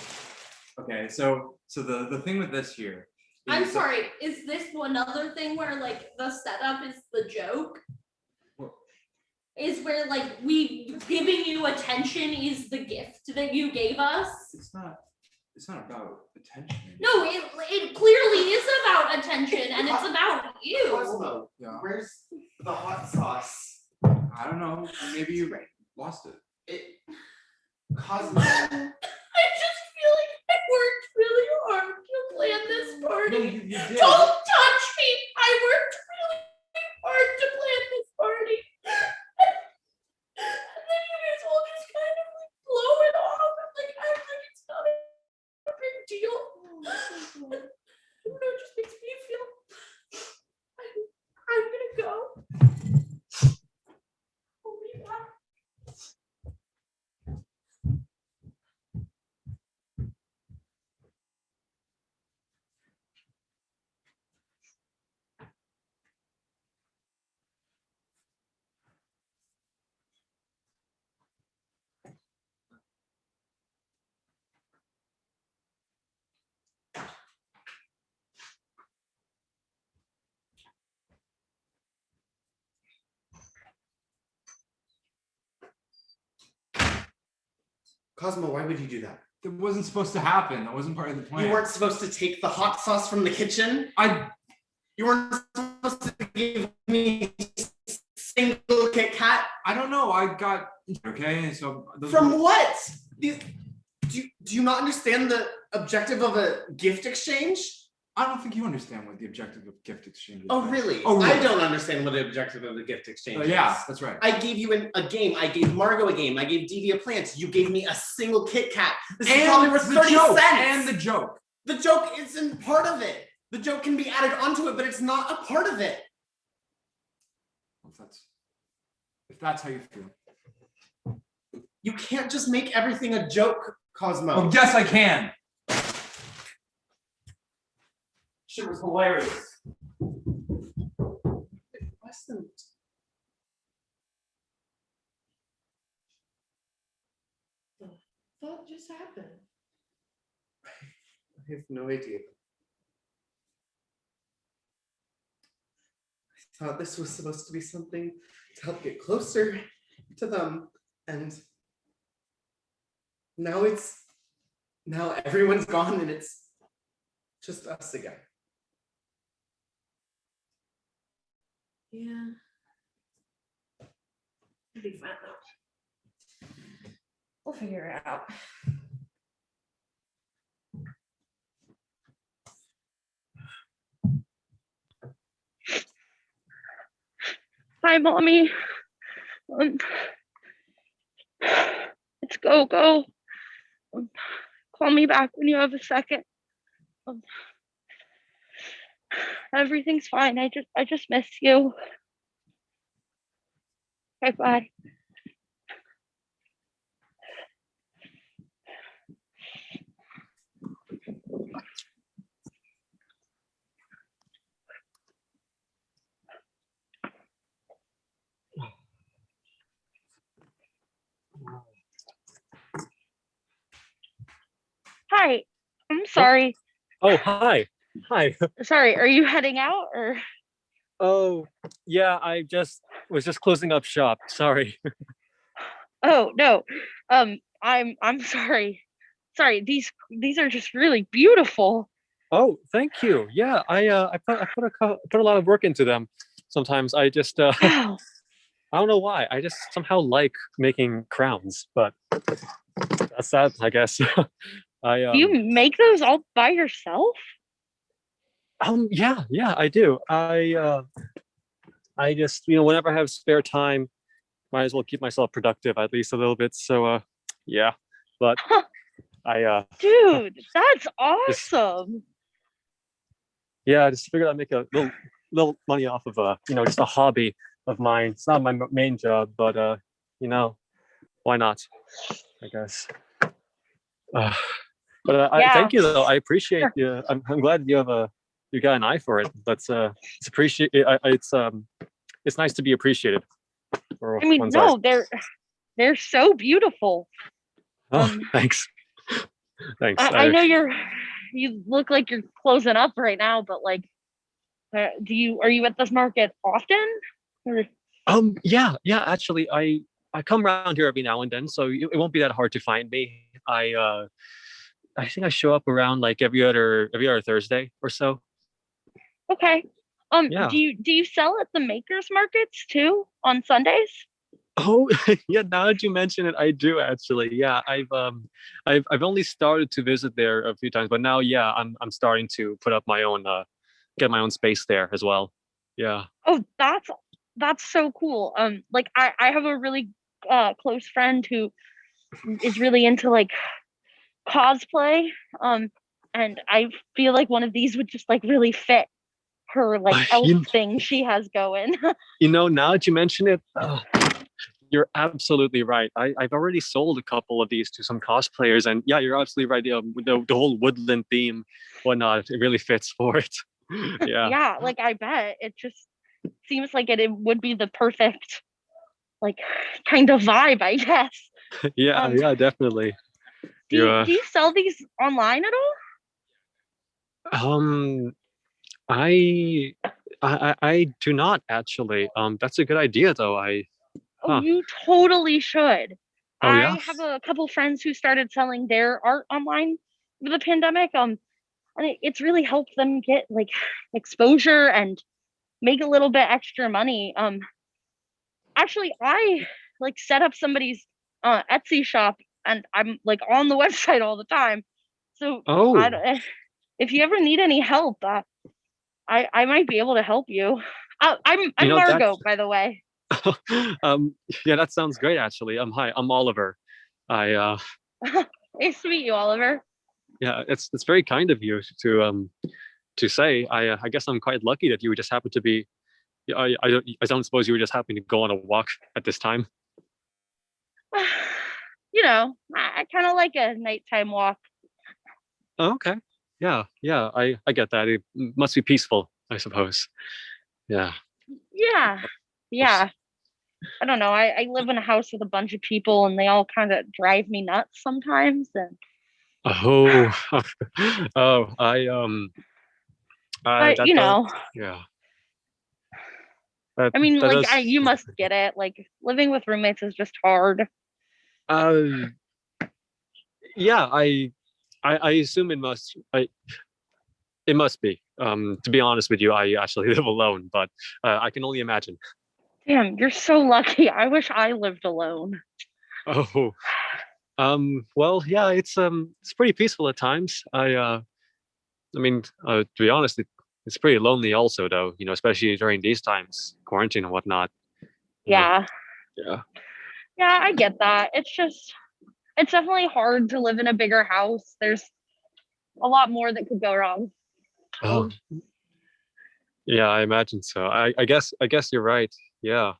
Okay, so the thing with this here. I'm is- sorry, is this another thing where like the setup is the joke? What? Is where like we giving you attention is the gift that you gave us? It's not about attention. No, it clearly is about attention and it's about you. Cosmo, Yeah. where's the hot sauce? I don't know. Maybe you lost it. Cosmo. I just feel like I worked really hard to plan this party. No, you did. Don't touch me! I worked really hard to plan this party. And then you guys all just kind of like blow it off and like act like it's not a big deal. I don't know, it just makes me feel I'm gonna go. I'll be back. Cosmo, why would you do that? It wasn't supposed to happen. That wasn't part of the plan. You weren't supposed to take the hot sauce from the kitchen. You weren't supposed to give me single Kit Kat. I don't know. I got okay. So From what? Do you not understand the objective of a gift exchange? I don't think you understand what the objective of gift exchange is. Oh, really? Oh, really? I don't understand what the objective of the gift exchange is. Yeah, that's right. I gave you a game. I gave Margot a game. I gave Devi a plant. You gave me a single Kit Kat. This is probably worth 30 cents. And the joke. The joke isn't part of it. The joke can be added onto it, but it's not a part of it. If that's how you feel. You can't just make everything a joke, Cosmo. Oh, yes, I can. Shit was hilarious. It wasn't. What just happened? I have no idea. I thought this was supposed to be something to help get closer to them, and now everyone's gone and it's just us again. Yeah. It'll be fine though. We'll figure it out. Hi, Mommy. It's go. Call me back when you have a second. Everything's fine. I just miss you. Okay, bye. Hi, I'm sorry. Oh, hi. Hi. Sorry, are you heading out or? Oh, yeah, I was just closing up shop. Sorry. Oh no, I'm sorry. Sorry, these are just really beautiful. Oh, thank you. Yeah, I put a lot of work into them. Sometimes I just Wow. I don't know why. I just somehow like making crowns, but that's that, I guess. I Do you make those all by yourself? yeah, I do. I just, whenever I have spare time, might as well keep myself productive at least a little bit. So yeah. But I Dude, that's just awesome. yeah, I just figured I'd make a little money off of just a hobby of mine. It's not my main job, but why not? I guess. Uh, but I Yeah. thank you though. I appreciate you. I'm glad you got an eye for it. That's it's appreciate. It's nice to be appreciated for I mean, one's art. no, they're so beautiful. Oh, thanks. Thanks. I know you look like you're closing up right now, but like, are you at this market often? Or, Yeah, actually I come around here every now and then, so it won't be that hard to find me. I think I show up around like every other Thursday or so. okay. Yeah. Do you sell at the makers markets too on Sundays? Oh, yeah, now that you mention it, I do actually. Yeah, I've only started to visit there a few times, but now yeah, I'm starting to put up my own get my own space there as well. Yeah. Oh, that's so cool. Like I have a really close friend who is really into like cosplay. And I feel like one of these would just like really fit her like elf You, thing she has going. now that you mention it, you're absolutely right. I've already sold a couple of these to some cosplayers, and yeah, you're absolutely right. The whole woodland theme, whatnot, it really fits for it. Yeah. Yeah, like I bet it just seems like it would be the perfect like kind of vibe, I guess. Yeah, Um, definitely. do you sell these online at all? Um, I do not actually. That's a good idea though. Oh, Huh. you totally should. Oh yeah. I have a couple friends who started selling their art online with the pandemic. And it's really helped them get like exposure and make a little bit extra money. Actually, I like set up somebody's Etsy shop, and I'm like on the website all the time. So Oh, if you ever need any help, I might be able to help you. I'm that. Margot, by the way. um, yeah, that sounds great actually. Hi, I'm Oliver. I Nice to meet you, Oliver. yeah, it's very kind of you to say. I guess I'm quite lucky that you just happen to be. Yeah, I don't suppose you were just happening to go on a walk at this time. You know, I kind of like a nighttime walk. Oh, okay. Yeah, I get that. It must be peaceful, I suppose. Yeah. Yeah, yeah. I don't know. I live in a house with a bunch of people, and they all kind of drive me nuts sometimes. And Oh, oh, but that you does, know, yeah. That I mean, that like does. you must get it. Like living with roommates is just hard. Uh, yeah, I assume it must be. To be honest with you, I actually live alone, but I can only imagine. Damn, you're so lucky. I wish I lived alone. Oh, well, yeah, it's pretty peaceful at times. I mean, to be honest, it's pretty lonely also, though. Especially during these times, quarantine and whatnot. Yeah, Yeah. yeah, I get that. It's definitely hard to live in a bigger house. There's a lot more that could go wrong. Oh, yeah, I imagine so. I guess you're right. Yeah.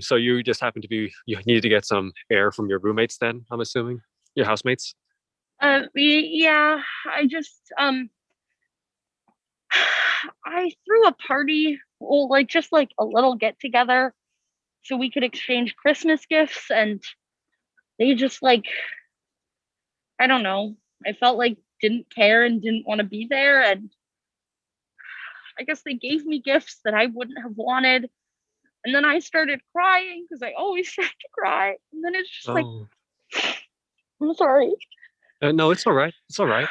So you just happen to you need to get some air from your roommates then, I'm assuming? Your housemates? Yeah, I just I threw a party, well, like just like a little get together so we could exchange Christmas gifts, and they just like, I don't know, I felt like didn't care and didn't want to be there. And I guess they gave me gifts that I wouldn't have wanted. And then I started crying because I always start to cry. And then it's just like, Oh. I'm sorry. No, it's all right. It's all right.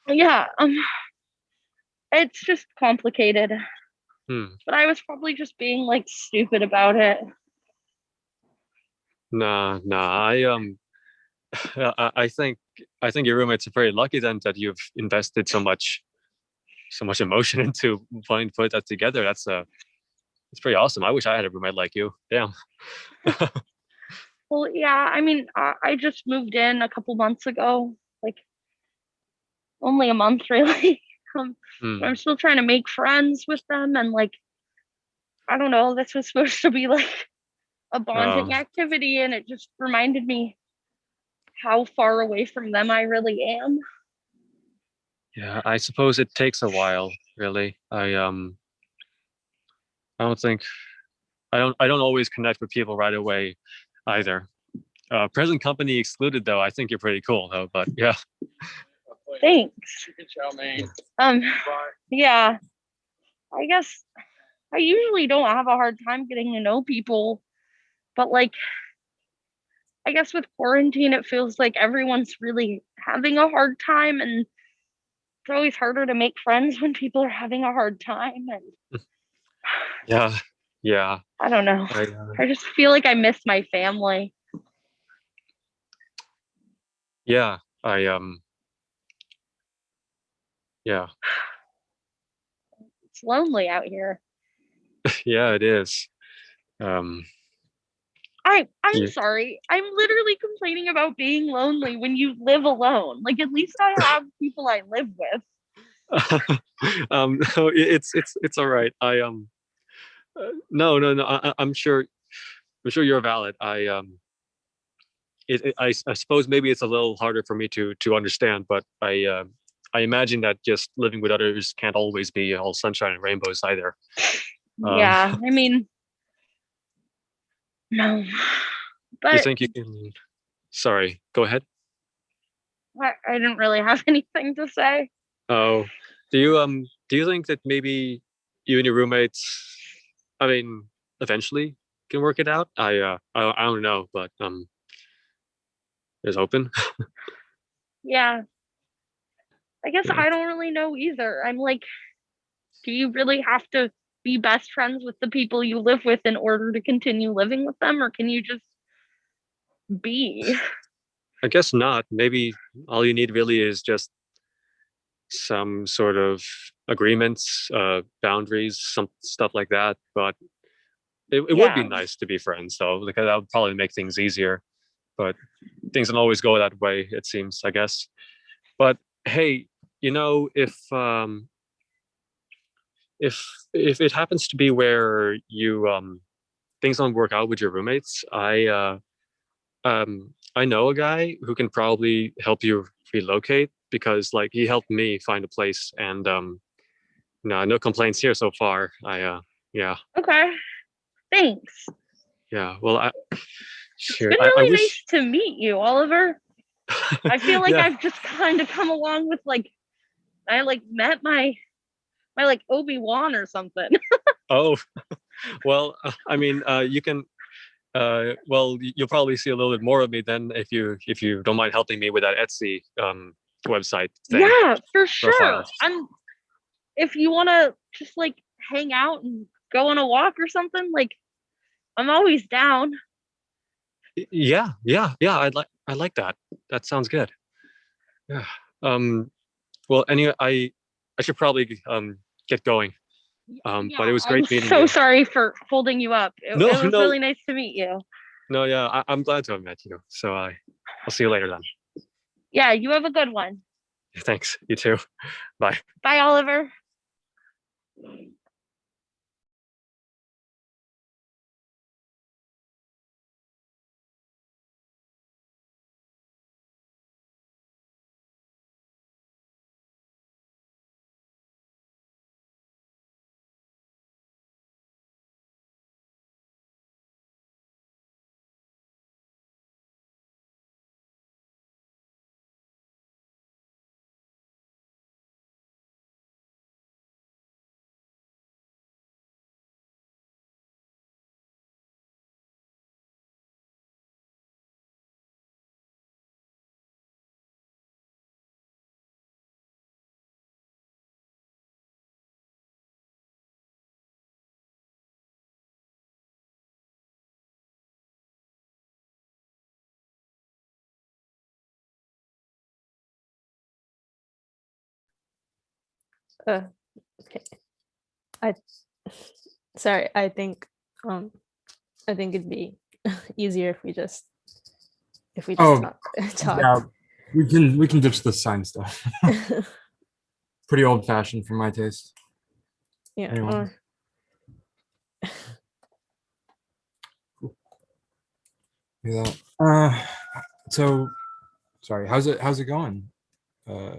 Yeah, it's just complicated. Hmm. But I was probably just being like stupid about it. Nah, nah. I think your roommates are very lucky then that you've invested so much emotion into wanting to put that together. It's pretty awesome. I wish I had a roommate like you. Damn. Well, yeah, I mean, I just moved in a couple months ago, like only a month really. Hmm. I'm still trying to make friends with them, and like, I don't know, this was supposed to be like a bonding activity, and it just reminded me how far away from them I really am. Yeah, I suppose it takes a while, really. I don't think I don't always connect with people right away either. Present company excluded though. I think you're pretty cool though, but yeah. Thanks. Um, yeah, I guess I usually don't have a hard time getting to know people, but like, I guess with quarantine, it feels like everyone's really having a hard time, and it's always harder to make friends when people are having a hard time. And Yeah. Yeah. I don't know. I just feel like I miss my family. Yeah. Yeah. It's lonely out here. Yeah, it is. Um I'm yeah. sorry. I'm literally complaining about being lonely when you live alone. Like at least I have people I live with. No, it's all right. No. I'm sure you're valid. I suppose maybe it's a little harder for me to understand, but I imagine that just living with others can't always be all sunshine and rainbows either. Yeah, I mean, no. You But think you can? Sorry, go ahead. I didn't really have anything to say. Oh, do you think that maybe you and your roommates, I mean, eventually can work it out? I don't know, but it's open. Yeah, I guess Yeah. I don't really know either. I'm like, do you really have to be best friends with the people you live with in order to continue living with them, or can you just be? I guess not. Maybe all you need really is just some sort of agreements, boundaries, some stuff like that. But it would be Yeah. nice to be friends, though, because that would probably make things easier. But things don't always go that way, it seems, I guess. But hey, you know, if if it happens to be where you things don't work out with your roommates, I know a guy who can probably help you relocate because like he helped me find a place and no complaints here so far. Yeah. Okay. Thanks. Yeah. Well, It's sure. been I really nice wish. to meet you, Oliver. I feel like Yeah. I've just kind of come along with like I like met my like Obi-Wan or something. Oh, well, I mean, you can. Well, you'll probably see a little bit more of me then if you don't mind helping me with that Etsy website thing Yeah, for profile. sure. I'm if you want to just like hang out and go on a walk or something, like I'm always down. Yeah. I like that. That sounds good. Yeah. Um. Well, anyway, I should probably get going. But Yeah, it was I'm great meeting so you. sorry for holding you up. No, It was no, really nice to meet you. no. Yeah, I'm glad to have met you. So I'll see you later then. Yeah, you have a good one. Thanks. You too. Bye. Bye, Oliver. Okay. I sorry. I think it'd be easier if we just Oh, talk. yeah, talked. we can ditch the sign stuff. Pretty old fashioned for my taste. Yeah. Anyway. Yeah. So sorry, how's it going? Uh,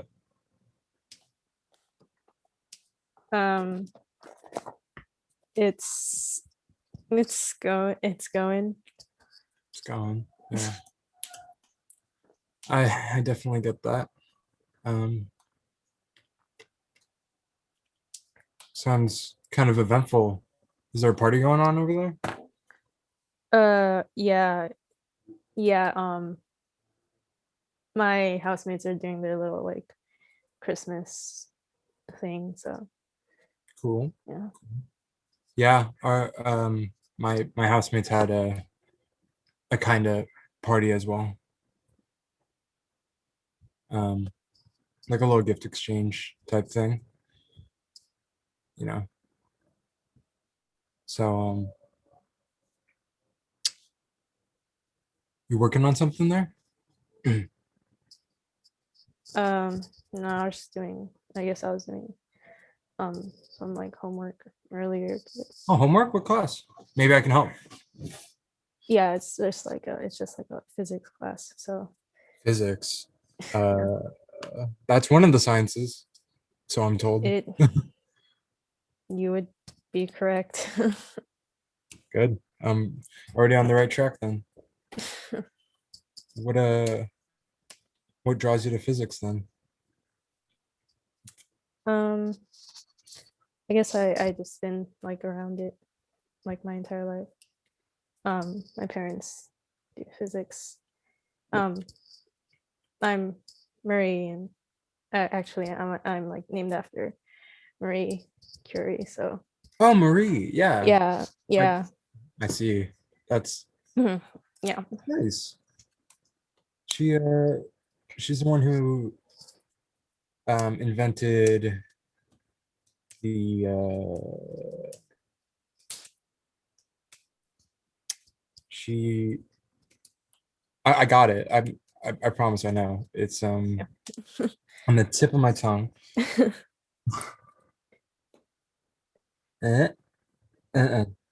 um it's it's going. it's going. Yeah. I definitely get that. Um, sounds kind of eventful. Is there a party going on over there? Yeah. Yeah, my housemates are doing their little like Christmas thing, so Cool. yeah. Yeah, our my housemates had a kind of party as well. Um, like a little gift exchange type thing, you know. So you working on something there? No, I was just doing, I guess I was doing some like homework earlier, but Oh, homework? What class? Maybe I can help. yeah, it's just like a physics class, so Physics. That's one of the sciences, so I'm told. it you would be correct. Good. Already on the right track then. What what draws you to physics then? um I guess I just been like around it like my entire life. My parents do physics. um I'm Marie, and actually I'm like named after Marie Curie, so Oh, Marie. Yeah. yeah. Yeah. I see. That's Mhm. Yeah. nice. She she's the one who invented the she I got it. I promise I know. It's Yeah. on the tip of my tongue. Eh,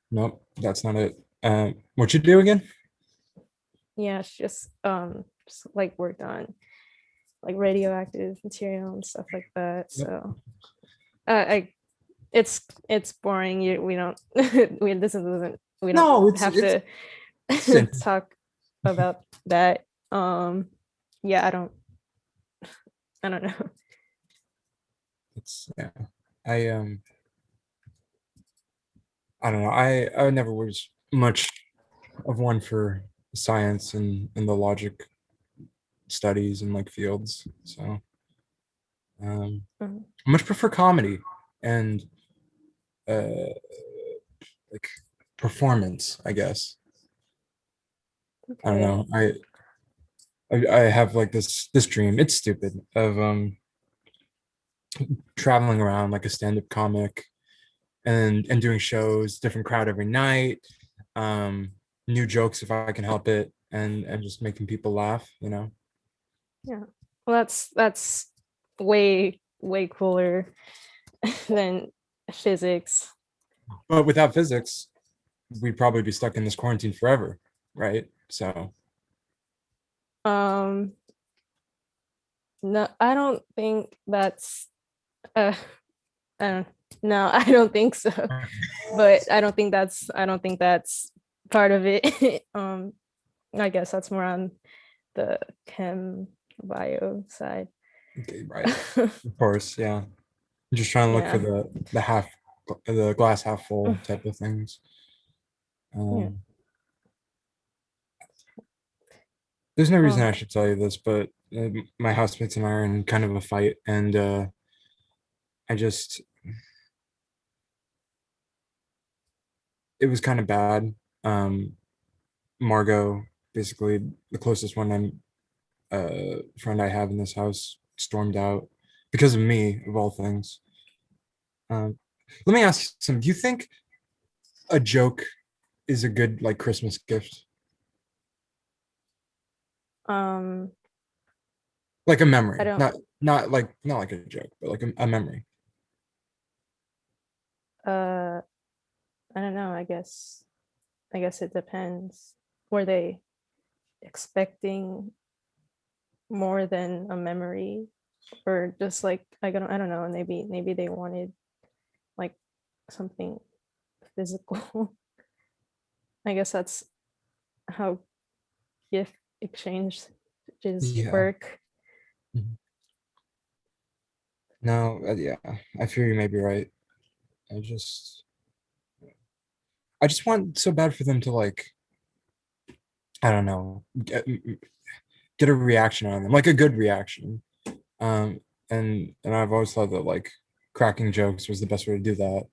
Nope, that's not it. What you do again? Yeah, it's just like worked on like radioactive material and stuff like that. Yep. So I it's boring. We don't we don't No, have it's to talk about that. Yeah, I don't know. it's yeah. I I don't know. I never was much of one for science and the logic studies and like fields. So Mhm. I much prefer comedy and uh like performance, I guess. I don't Okay. know. I have like this dream. It's stupid of traveling around like a stand-up comic and doing shows, different crowd every night, um, new jokes if I can help it, and just making people laugh, you know. Yeah. Well, that's way cooler than physics. But without physics, we'd probably be stuck in this quarantine forever, right? So Um, no, I don't think that's uh I don't no, I don't think so. But I don't think that's part of it. I guess that's more on the chem bio side. okay, right, of course, yeah. I'm just trying to look for Yeah. the glass half full type of things. Yeah. Um, there's no reason I Um, should tell you this, but my housemates and I are in kind of a fight, and I just it was kind of bad. Margot, basically the closest one I'm friend I have in this house, stormed out because of me, of all things. Let me ask you some. Do you think a joke is a good like Christmas gift? Um, Like a memory, I don't. not like a joke, but like a memory. I don't know. I guess it depends. Were they expecting more than a memory, or just like I don't know. Maybe they wanted like something physical. I guess that's how gift exchanges Yeah. work. Mhm. No, yeah, I fear you may be right. I just, I just want so bad for them to like, I don't know, get a reaction on them, like a good reaction. And I've always thought that like cracking jokes was the best way to do that,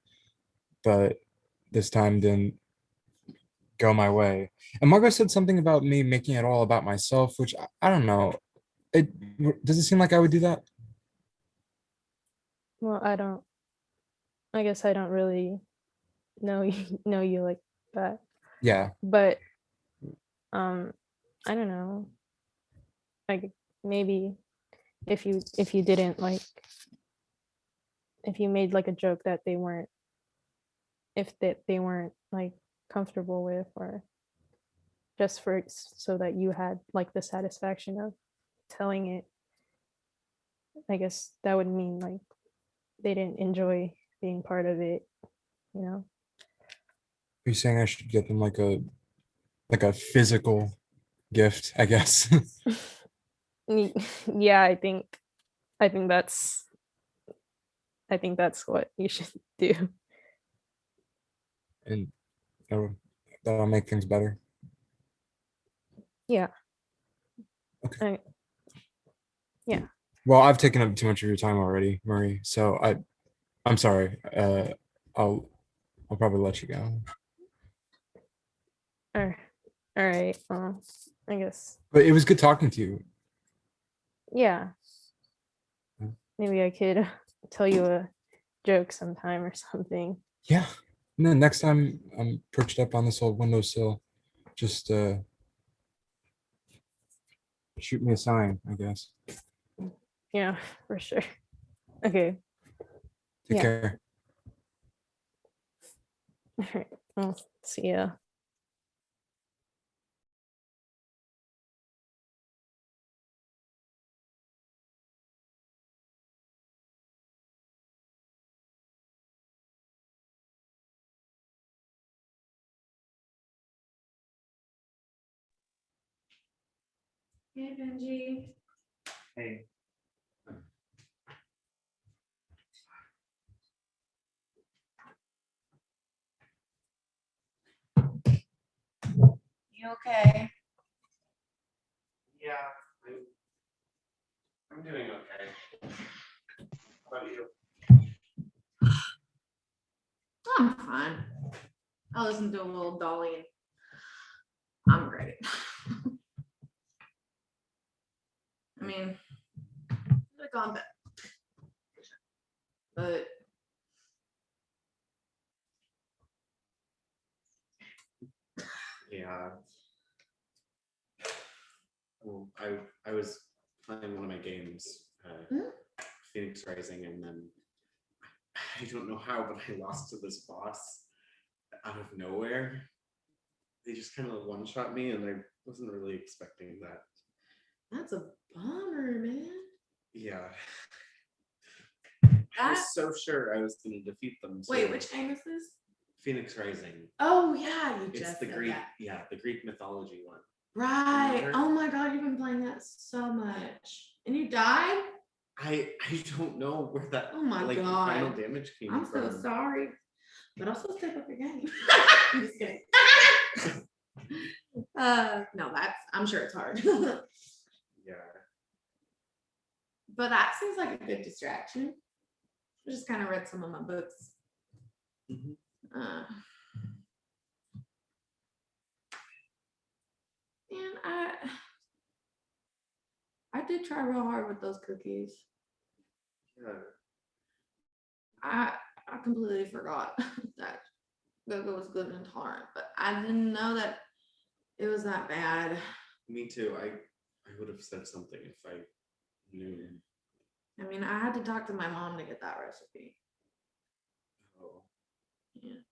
but this time didn't go my way. And Margot said something about me making it all about myself, which I don't know. It does it seem like I would do that? Well, I don't. I guess I don't really know you, know you like that, Yeah. but um, I don't know. Like maybe if you didn't like if you made like a joke that they weren't if that they weren't like comfortable with, or just for so that you had like the satisfaction of telling it, I guess that would mean like they didn't enjoy being part of it, you know. Are you saying I should get them like a physical gift, I guess? Yeah, I think that's I think that's what you should do. And that'll, that'll make things better. Yeah. Okay. Yeah. Well, I've taken up too much of your time already, Marie. So I'm sorry. I'll I'll probably let you go. All right. I guess. But it was good talking to you. Yeah. Yeah. Maybe I could tell you a joke sometime or something. Yeah. And then next time I'm perched up on this old windowsill, just shoot me a sign, I guess. Yeah, for sure. Okay. Take Yeah. care. All right. Well, see ya. Hey, Benji. Hey. You okay? Yeah, I'm doing okay. How about you? I'm fine. I listened to a little Dolly and I'm great. I mean, could have gone better. But Yeah. Well, I was playing one of my games, Phoenix Rising, and then I don't know how, but I lost to this boss out of nowhere. They just kind of one shot me, and I wasn't really expecting that. that's a bummer, man. Yeah. I That was so sure I was going to defeat them. wait, too. which game is this? Phoenix Rising. Oh yeah, you It's just the said Greek, that. yeah, the Greek mythology one. Right. Remember? Oh my god, you've been playing that so much. And you died? I don't know where that Oh my like the God. final damage came I'm from. so sorry. But also step up your game. I'm just kidding. No, that's I'm sure it's hard. Yeah. But that seems like a good distraction. I just kind of read some of my books. Mhm. And I did try real hard with those cookies. Yeah. I I completely forgot that Gogo was gluten intolerant, but I didn't know that it was that bad. Me too. I would have said something if I knew. I mean, I had to talk to my mom to get that recipe. Oh. Yeah.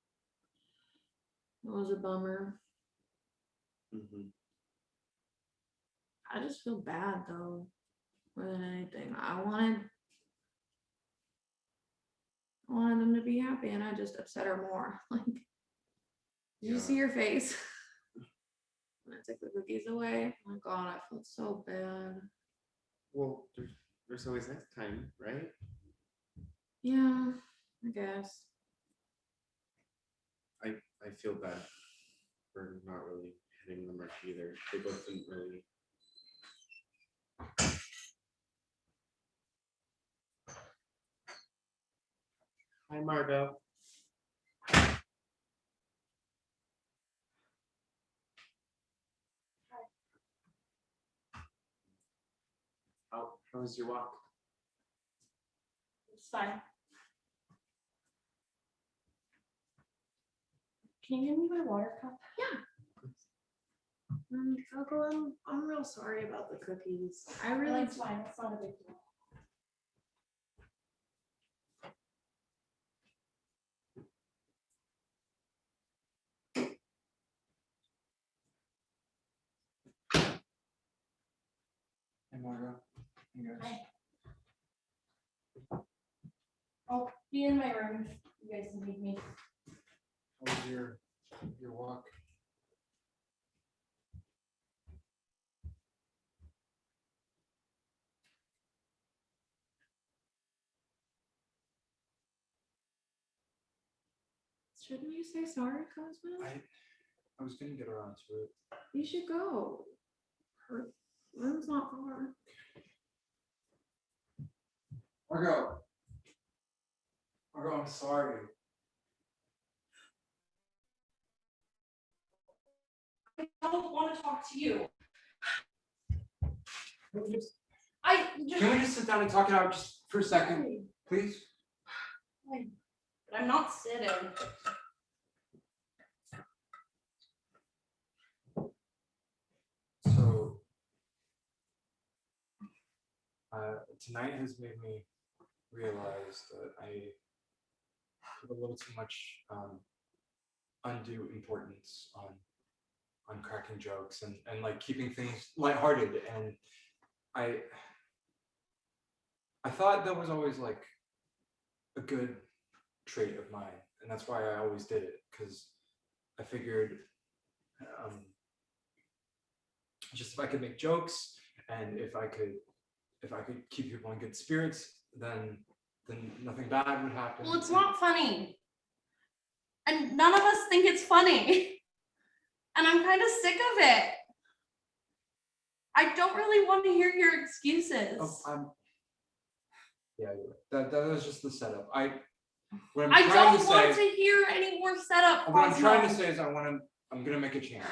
It was a bummer. Mm-hmm. I just feel bad though, more than anything. I wanted them to be happy, and I just upset her more. Like, did you see your face when I took the cookies away? Oh my God, I felt so bad. Well, there's always next time, right? Yeah, I guess. I feel bad for not really hitting the mark either. They both didn't really. Hi, Margot. How was your walk? It's fine. Can you give me my water cup? Yeah. Coco, I'm real sorry about the cookies. I really. It's fine. It's not a big deal. Hey, Margo. Hey, guys. Hi. I'll be in my room if you guys need me. How was your walk? Shouldn't you say sorry, Cosmo? I was gonna get around to it. You should go. Her room's not far. Margo, I'm sorry. I don't want to talk to you. Can we just sit down and talk it out just for a second, please? I'm not sitting. So, tonight has made me realize that I put a little too much undue importance on cracking jokes and like keeping things lighthearted, and I thought that was always like a good trait of mine, and that's why I always did it, because I figured just if I could make jokes and if I could keep people in good spirits, then nothing bad would happen. Well, it's not funny. And none of us think it's funny. And I'm kind of sick of it. I don't really want to hear your excuses. Yeah, you're right. That was just the setup. I don't want to hear any more setup. What I'm trying to say is I'm gonna make a change.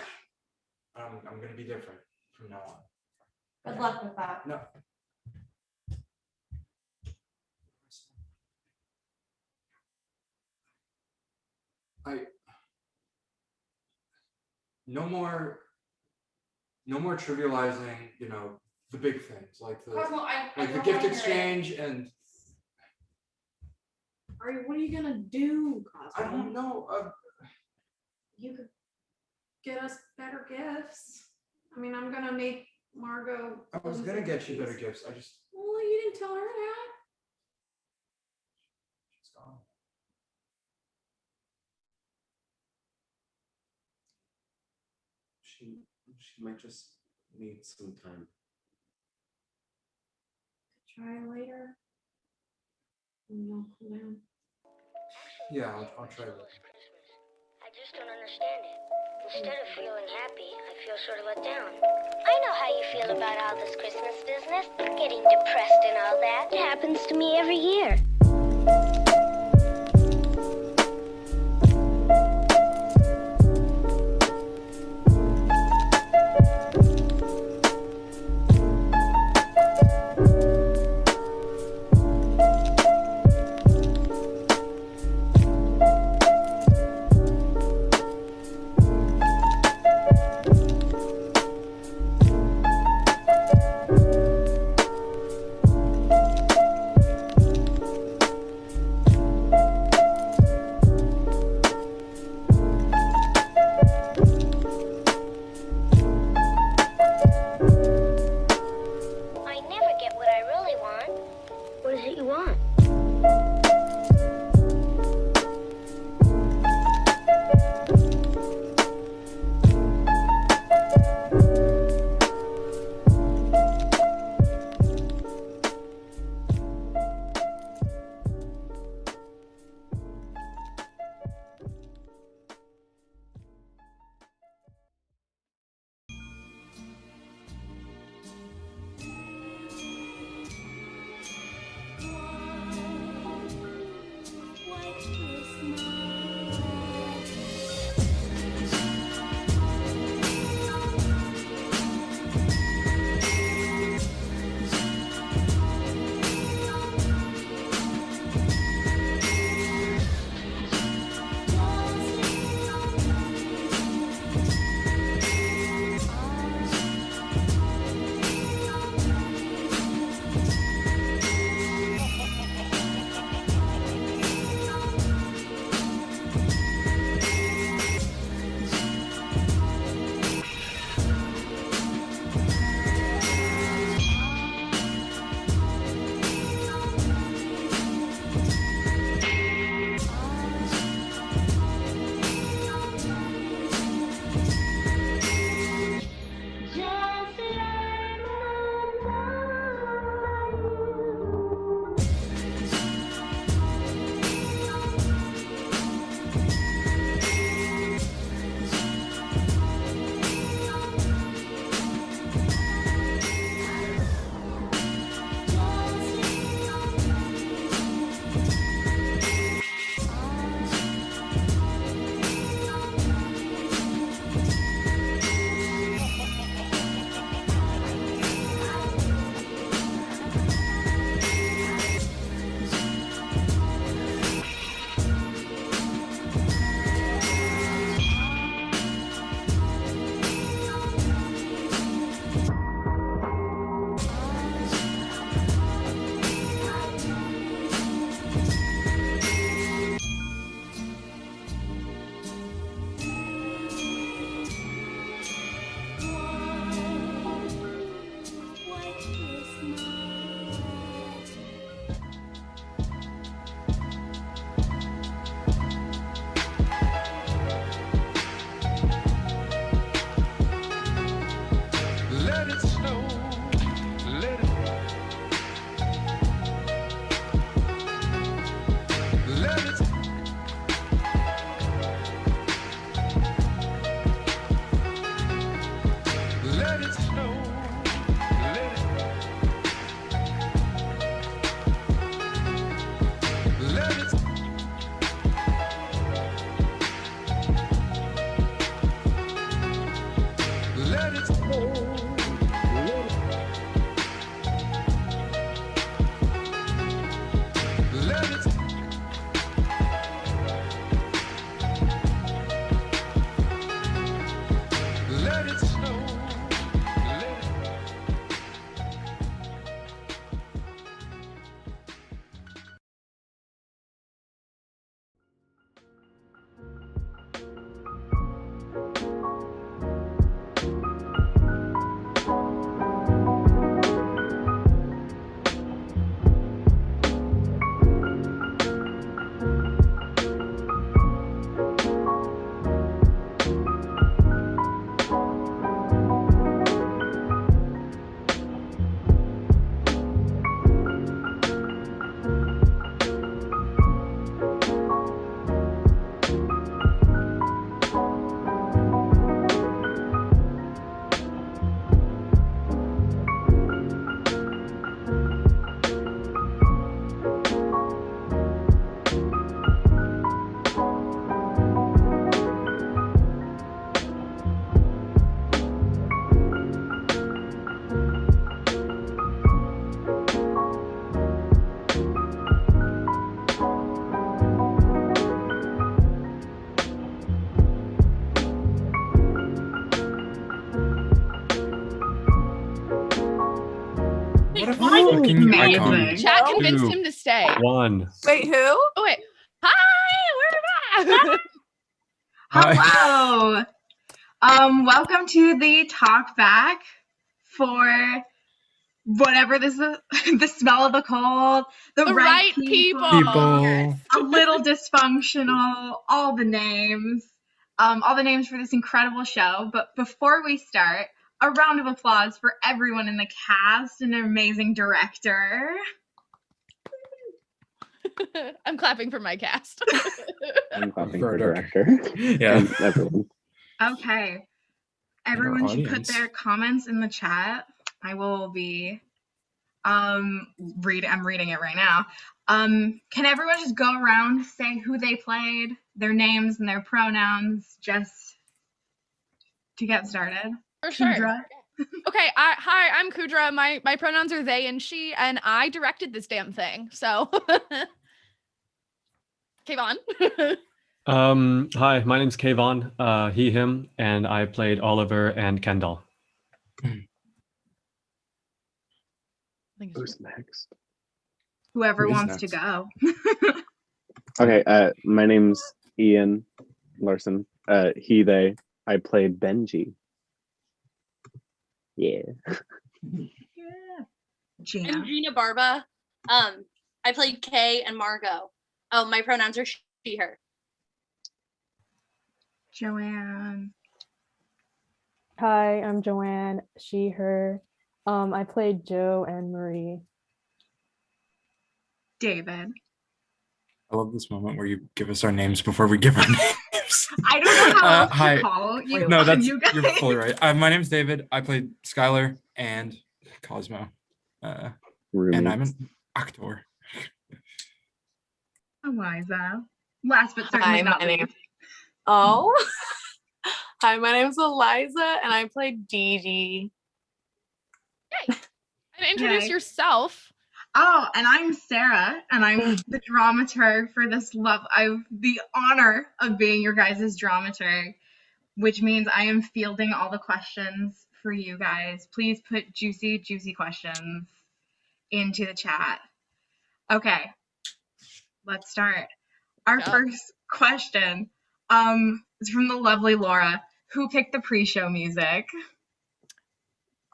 I'm gonna be different from now on. Good luck with that. No. No more trivializing, the big things like the Cosmo, the gift exchange and. What are you gonna do, Cosmo? I don't know. You could get us better gifts. I mean, I'm gonna make Margot. I was gonna get you better gifts. I just. Well, you didn't tell her that. She's gone. She might just need some time. Try later. No, cool down. Yeah, I'll try that. I just don't understand it. Instead of feeling happy, I feel sort of let down. I know how you feel about all this Christmas business, getting depressed and all that. It happens to me every year. Wait, What a why did fucking Amazing. icon. chat convinced Two. him to stay? One. Wait, who? Oh wait. Hi, we're back. Hello. Welcome to the talk back for whatever this is, the smell of the cold, the The right right people. a little dysfunctional, all the names for this incredible show. But before we start, a round of applause for everyone in the cast and an amazing director. I'm clapping for my cast. I'm clapping For for director. director. Yeah. And everyone. Okay. Everyone should put audience. their comments in the chat. I will be I'm reading it right now. Can everyone just go around, say who they played, their names and their pronouns, just to get started? For sure. Kudra? Okay, hi, I'm Kudra. My pronouns are they and she, and I directed this damn thing. So, Kayvon. Hi, my name's Kayvon, he, him, and I played Oliver and Kendall. Who's next? Whoever Who is wants to next? go. Okay, my name's Ian Larson. He, they. I played Benji. Yeah. Yeah. I'm Gina. Gina Barba. I played Kay and Margot. Oh, my pronouns are she, her. Joanne. Hi, I'm Joanne, she, her. I played Joe and Marie. David. I love this moment where you give us our names before we give our names. I don't know how else hi. to call you. No, that's you guys. you're fully right. My name's David. I played Skylar and Cosmo. And I'm an actor. Eliza. Last but certainly Hi, not my least. name. Oh. Hi, my name's Eliza, and I play Dee Dee. Yay. And introduce Yay. yourself. Oh, and I'm Sarah, and I'm the dramaturg for this I have the honor of being your guys' dramaturg, which means I am fielding all the questions for you guys. Please put juicy, juicy questions into the chat. Okay, let's start. Our Go. first question is from the lovely Laura. Who picked the pre-show music?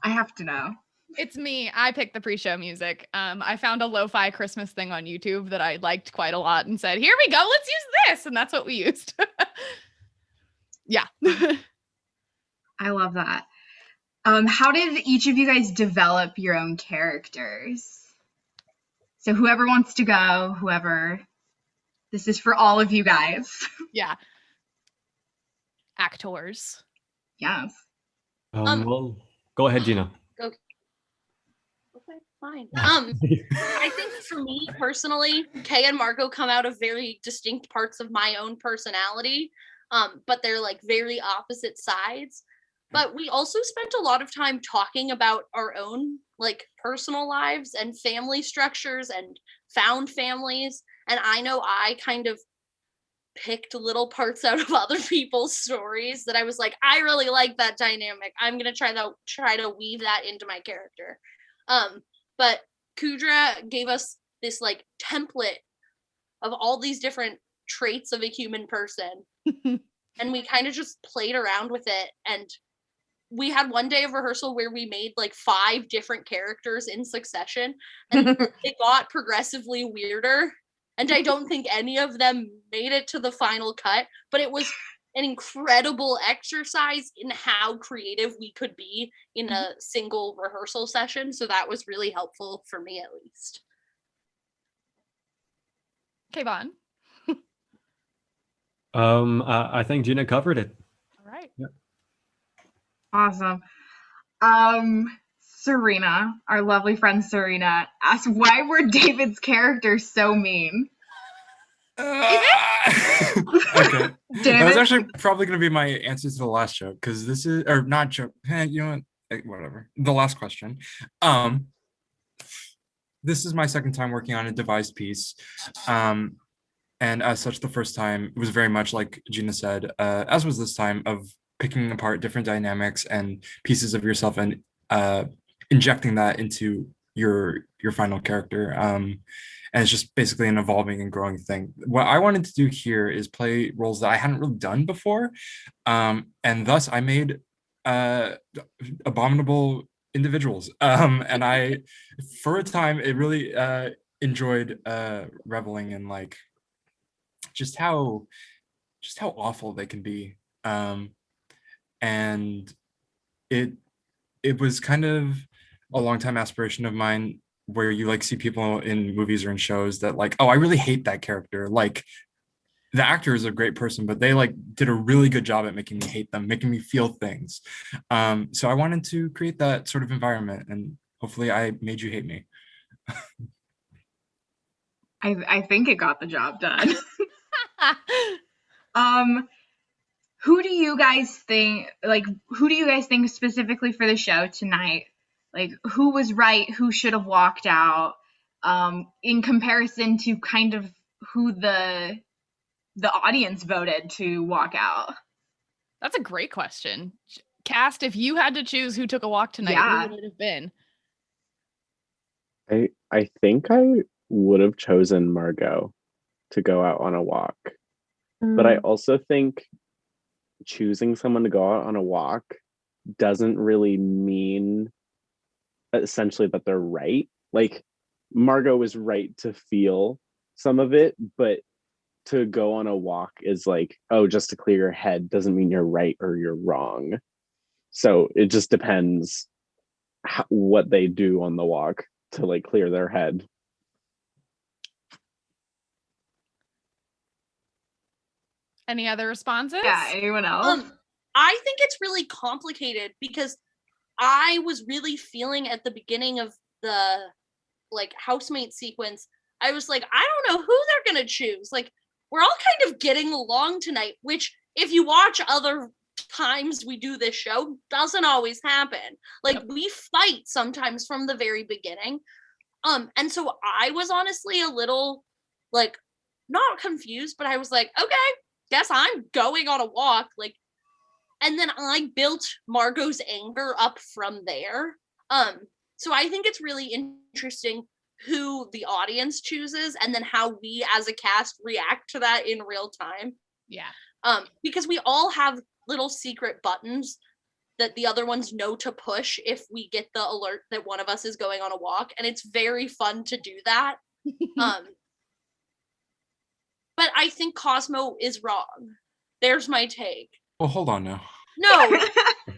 I have to know. It's me. I picked the pre-show music. I found a lo-fi Christmas thing on YouTube that I liked quite a lot and said, here we go, let's use this. And that's what we used. Yeah. I love that. How did each of you guys develop your own characters? So whoever wants to go, this is for all of you guys. Yeah. Actors. Yes. Well, go ahead, Gina. Okay, fine. I think for me personally, Kay and Margot come out of very distinct parts of my own personality, but they're like very opposite sides. But we also spent a lot of time talking about our own like personal lives and family structures and found families. And I know I kind of picked little parts out of other people's stories that I was like, I really like that dynamic. I'm gonna try to weave that into my character. But Kudra gave us this like template of all these different traits of a human person. And we kind of just played around with it. And we had one day of rehearsal where we made like 5 different characters in succession, and it got progressively weirder. And I don't think any of them made it to the final cut, but it was an incredible exercise in how creative we could be in a single rehearsal session. So that was really helpful for me, at least. Kayvon. I think Gina covered it. All right. Yeah. Awesome. Serena, our lovely friend Serena, asked why were David's characters so mean? Okay. That was David? actually probably going to be my answer to the last joke, because this is, or not joke, you know what, whatever. The last question. This is my second time working on a devised piece. And as such, the first time was very much like Gina said, as was this time, of picking apart different dynamics and pieces of yourself and injecting that into your final character. And it's just basically an evolving and growing thing. What I wanted to do here is play roles that I hadn't really done before, and thus I made abominable individuals. And I, for a time, it really enjoyed reveling in like just how awful they can be. And it was kind of a long time aspiration of mine where you like see people in movies or in shows that like, oh, I really hate that character. Like the actor is a great person, but they like did a really good job at making me hate them, making me feel things. So I wanted to create that sort of environment, and hopefully I made you hate me. I think it got the job done. Who do you guys think specifically for the show tonight? Like who was right, who should have walked out, in comparison to kind of who the audience voted to walk out? That's a great question. Cast, if you had to choose who took a walk tonight, Yeah. who would it have been? I think I would have chosen Margot to go out on a walk. But I also think choosing someone to go out on a walk doesn't really mean essentially that they're right. Like Margot was right to feel some of it, but to go on a walk is like, oh, just to clear your head doesn't mean you're right or you're wrong. So it just depends what they do on the walk to like clear their head. Any other responses? Yeah, anyone else? I think it's really complicated because I was really feeling at the beginning of the like housemate sequence, I was like, I don't know who they're gonna choose. Like, we're all kind of getting along tonight, which if you watch other times we do this show, doesn't always happen. Like we fight sometimes from the very beginning. And so I was honestly a little like not confused, but I was like, okay, guess I'm going on a walk. Like, and then I built Margot's anger up from there. So I think it's really interesting who the audience chooses and then how we as a cast react to that in real time. Yeah. Because we all have little secret buttons that the other ones know to push if we get the alert that one of us is going on a walk, and it's very fun to do that. But I think Cosmo is wrong. There's my take. Well, hold on now. No,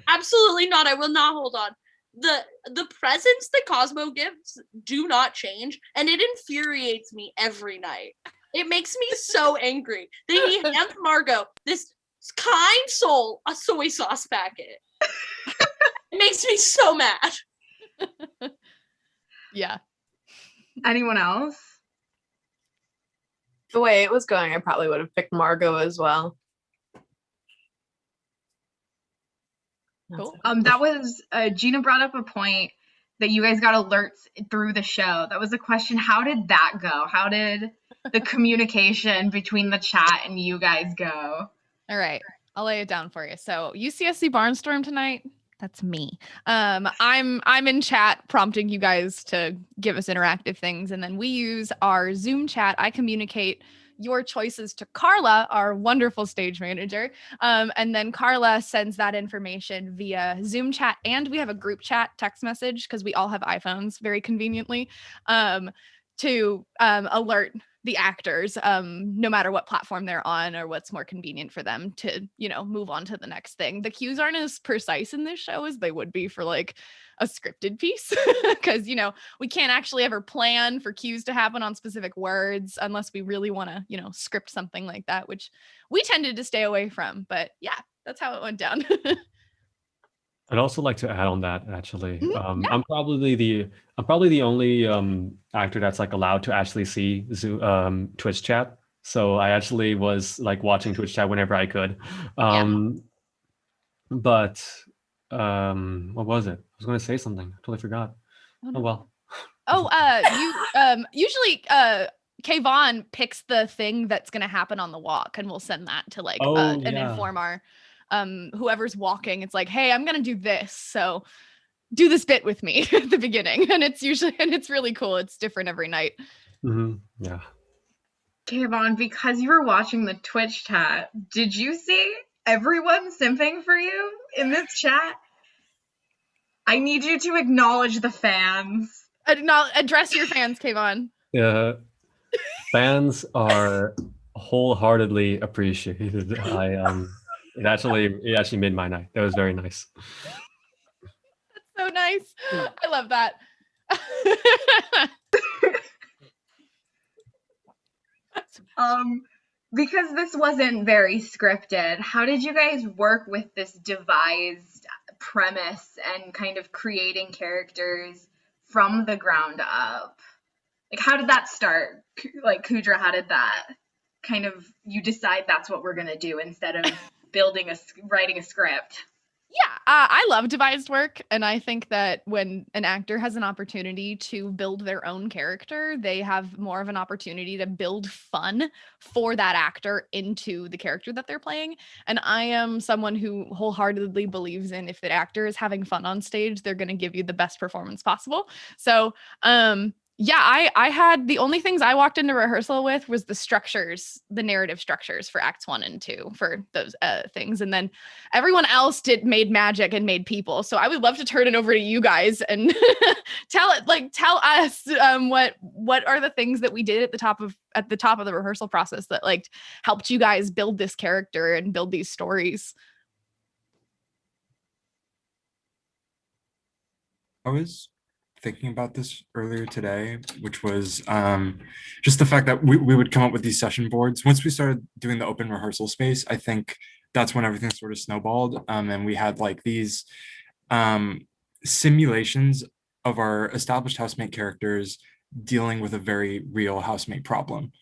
absolutely not. I will not hold on. The presents that Cosmo gives do not change, and it infuriates me every night. It makes me so angry that he hands Margot, this kind soul, a soy sauce packet. It makes me so mad. Yeah. Anyone else? The way it was going, I probably would have picked Margot as well. Cool. That was Gina brought up a point that you guys got alerts through the show. That was a question. How did that go? How did the communication between the chat and you guys go? All right, I'll lay it down for you. So UCSC Barnstorm tonight, that's me. I'm in chat prompting you guys to give us interactive things, and then we use our Zoom chat. I communicate your choices to Carla, our wonderful stage manager. And then Carla sends that information via Zoom chat, and we have a group chat text message because we all have iPhones very conveniently to alert the actors, no matter what platform they're on or what's more convenient for them to, move on to the next thing. The cues aren't as precise in this show as they would be for like a scripted piece because, we can't actually ever plan for cues to happen on specific words unless we really want to, script something like that, which we tended to stay away from. But yeah, that's how it went down. I'd also like to add on that actually. I'm probably the only actor that's like allowed to actually see Zoom, Twitch chat. So I actually was like watching Twitch chat whenever I could. But what was it? I was going to say something. I totally forgot. Oh well. You usually Kayvon picks the thing that's going to happen on the walk, and we'll send that to like an informer. Whoever's walking, it's like, hey, I'm gonna do this. So do this bit with me at the beginning, and it's really cool. It's different every night. Yeah. Kayvon, because you were watching the Twitch chat, did you see everyone simping for you in this chat? I need you to acknowledge the fans. Address your fans, Kayvon. Yeah. Fans are wholeheartedly appreciated. It actually made my night. That was very nice. That's so nice. I love that. Because this wasn't very scripted, how did you guys work with this devised premise and kind of creating characters from the ground up? Like, how did that start? Like, Kudra, how did that kind of, you decide that's what we're gonna do instead of writing a script? Yeah, I love devised work, and I think that when an actor has an opportunity to build their own character, they have more of an opportunity to build fun for that actor into the character that they're playing. And I am someone who wholeheartedly believes in, if the actor is having fun on stage, they're going to give you the best performance possible. So, yeah, I had, the only things I walked into rehearsal with was the structures, the narrative structures for acts 1 and 2 for those things. And then everyone else made magic and made people. So I would love to turn it over to you guys and tell us what are the things that we did at the top of the rehearsal process that like helped you guys build this character and build these stories. I was thinking about this earlier today, which was just the fact that we would come up with these session boards. Once we started doing the open rehearsal space, I think that's when everything sort of snowballed. And we had like these simulations of our established housemate characters dealing with a very real housemate problem.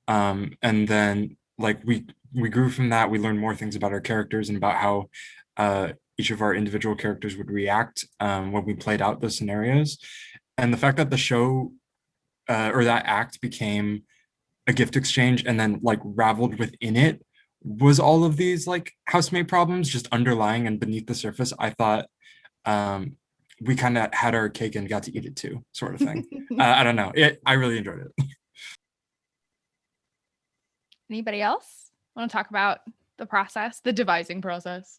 And then like we grew from that. We learned more things about our characters and about how each of our individual characters would react when we played out the scenarios. And the fact that the show or that act became a gift exchange and then like raveled within it was all of these like housemate problems just underlying and beneath the surface. I thought we kind of had our cake and got to eat it too, sort of thing. I don't know. I really enjoyed it. Anybody else want to talk about the process, the devising process?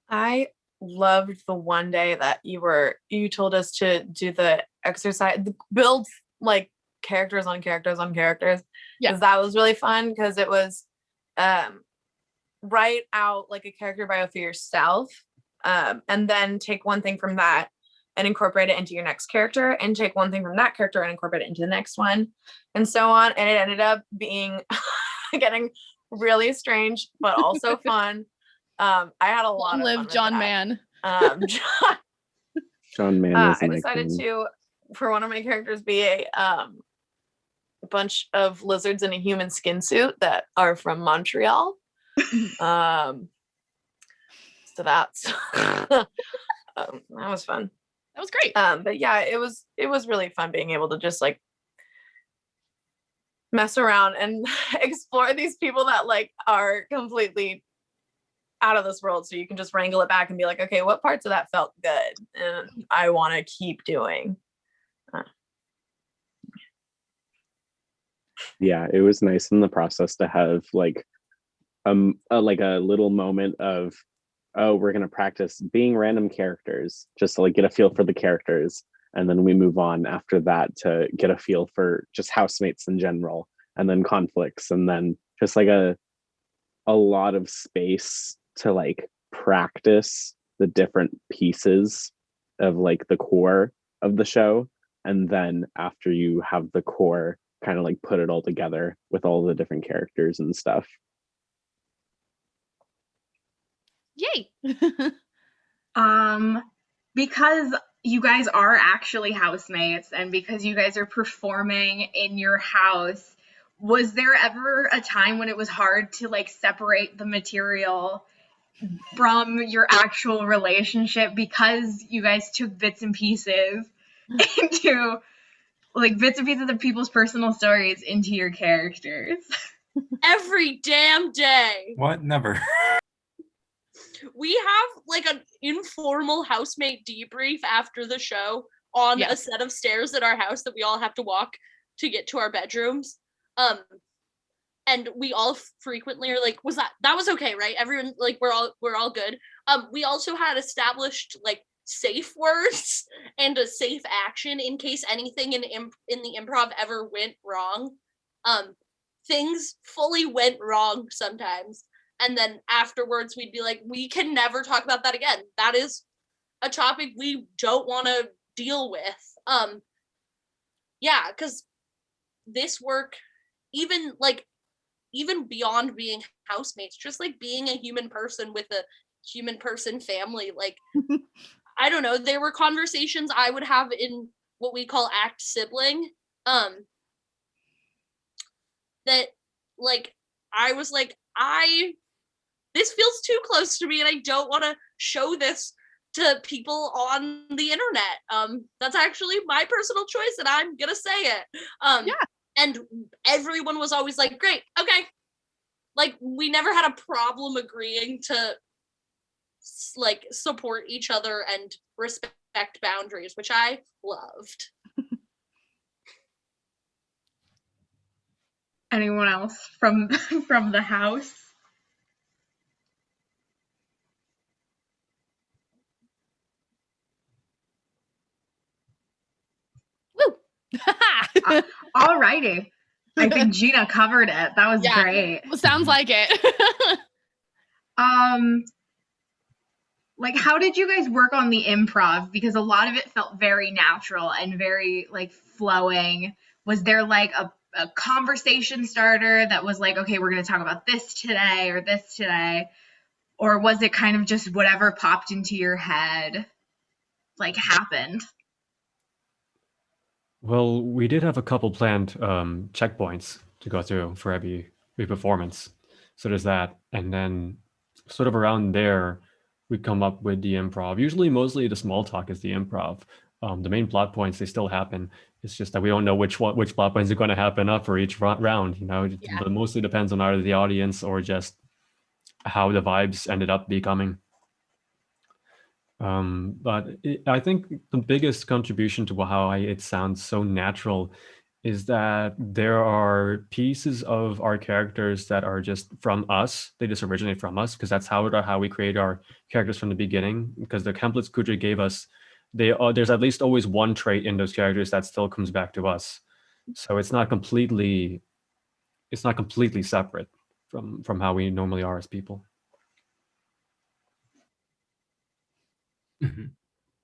I loved the one day that you told us to do the exercise, build like characters on characters on characters. Yeah, because that was really fun because it was write out like a character bio for yourself, and then take one thing from that and incorporate it into your next character, and take one thing from that character and incorporate it into the next one, and so on. And it ended up being getting really strange, but also fun. I had a lot of fun with John that. Mann. John Mann is I my decided king. to, for one of my characters, be a bunch of lizards in a human skin suit that are from Montreal. So that's that was fun. That was great. But yeah, it was really fun being able to just like mess around and explore these people that like are completely out of this world, so you can just wrangle it back and be like, okay, what parts of that felt good and I want to keep doing. Yeah, it was nice in the process to have like a little moment of, oh, we're gonna practice being random characters just to like get a feel for the characters, and then we move on after that to get a feel for just housemates in general, and then conflicts, and then just like a lot of space to like practice the different pieces of like the core of the show. And then after you have the core, kind of like put it all together with all the different characters and stuff. Yay. Because you guys are actually housemates and because you guys are performing in your house, was there ever a time when it was hard to like separate the material from your actual relationship because you guys took bits and pieces into like bits and pieces of people's personal stories into your characters? Every damn day. What? Never. we have like an informal housemate debrief after the show on a set of stairs at our house that we all have to walk to get to our bedrooms. And we all frequently are like, that was okay, right? Everyone, like, we're all good. We also had established like safe words and a safe action in case anything in the improv ever went wrong. Things fully went wrong sometimes, and then afterwards we'd be like, we can never talk about that again. That is a topic we don't want to deal with. Yeah, because this work, even beyond being housemates, just like being a human person with a human person family, like I don't know, there were conversations I would have in what we call act sibling, that like I was like, this feels too close to me and I don't want to show this to people on the internet. That's actually my personal choice and I'm gonna say it. And everyone was always like, great, okay. Like, we never had a problem agreeing to like support each other and respect boundaries, which I loved. Anyone else from the house? All righty. I think Gina covered it. That was great. Sounds like it. Like, how did you guys work on the improv? Because a lot of it felt very natural and very like flowing. Was there like a conversation starter that was like, okay, we're going to talk about this today or this today? Or was it kind of just whatever popped into your head, like, happened? Well, we did have a couple planned checkpoints to go through for every performance. So there's that. And then sort of around there, we come up with the improv. Usually, mostly the small talk is the improv. The main plot points, they still happen. It's just that we don't know which plot points are going to happen up for each round. You know, it mostly depends on either the audience or just how the vibes ended up becoming. But I think the biggest contribution to how it sounds so natural is that there are pieces of our characters that are just from us. They just originate from us because that's how we create our characters from the beginning. Because the templates Kudra gave us, there's at least always one trait in those characters that still comes back to us. So it's not completely separate from how we normally are as people. Mm-hmm.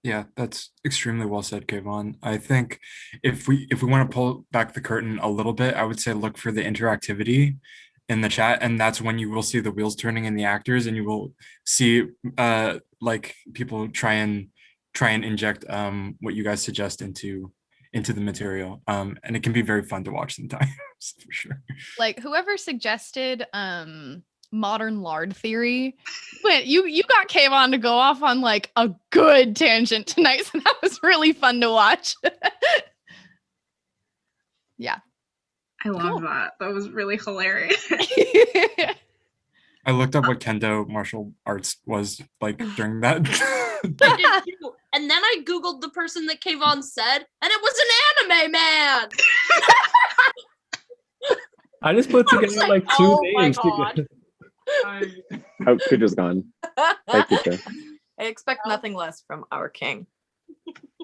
Yeah, that's extremely well said, Kayvon. I think if we want to pull back the curtain a little bit, I would say look for the interactivity in the chat, and that's when you will see the wheels turning in the actors, and you will see like people try and inject what you guys suggest into the material. And it can be very fun to watch sometimes, for sure. Like, whoever suggested modern lard theory, but you got Kayvon to go off on like a good tangent tonight, so that was really fun to watch. Yeah, I love that. That was really hilarious. I looked up what kendo martial arts was like during that. I did too. And then I googled the person that Kayvon said, and it was an anime man. I just put together like two names together. Oh, Kudra's gone. Thank you, Kuja. I expect nothing less from our king.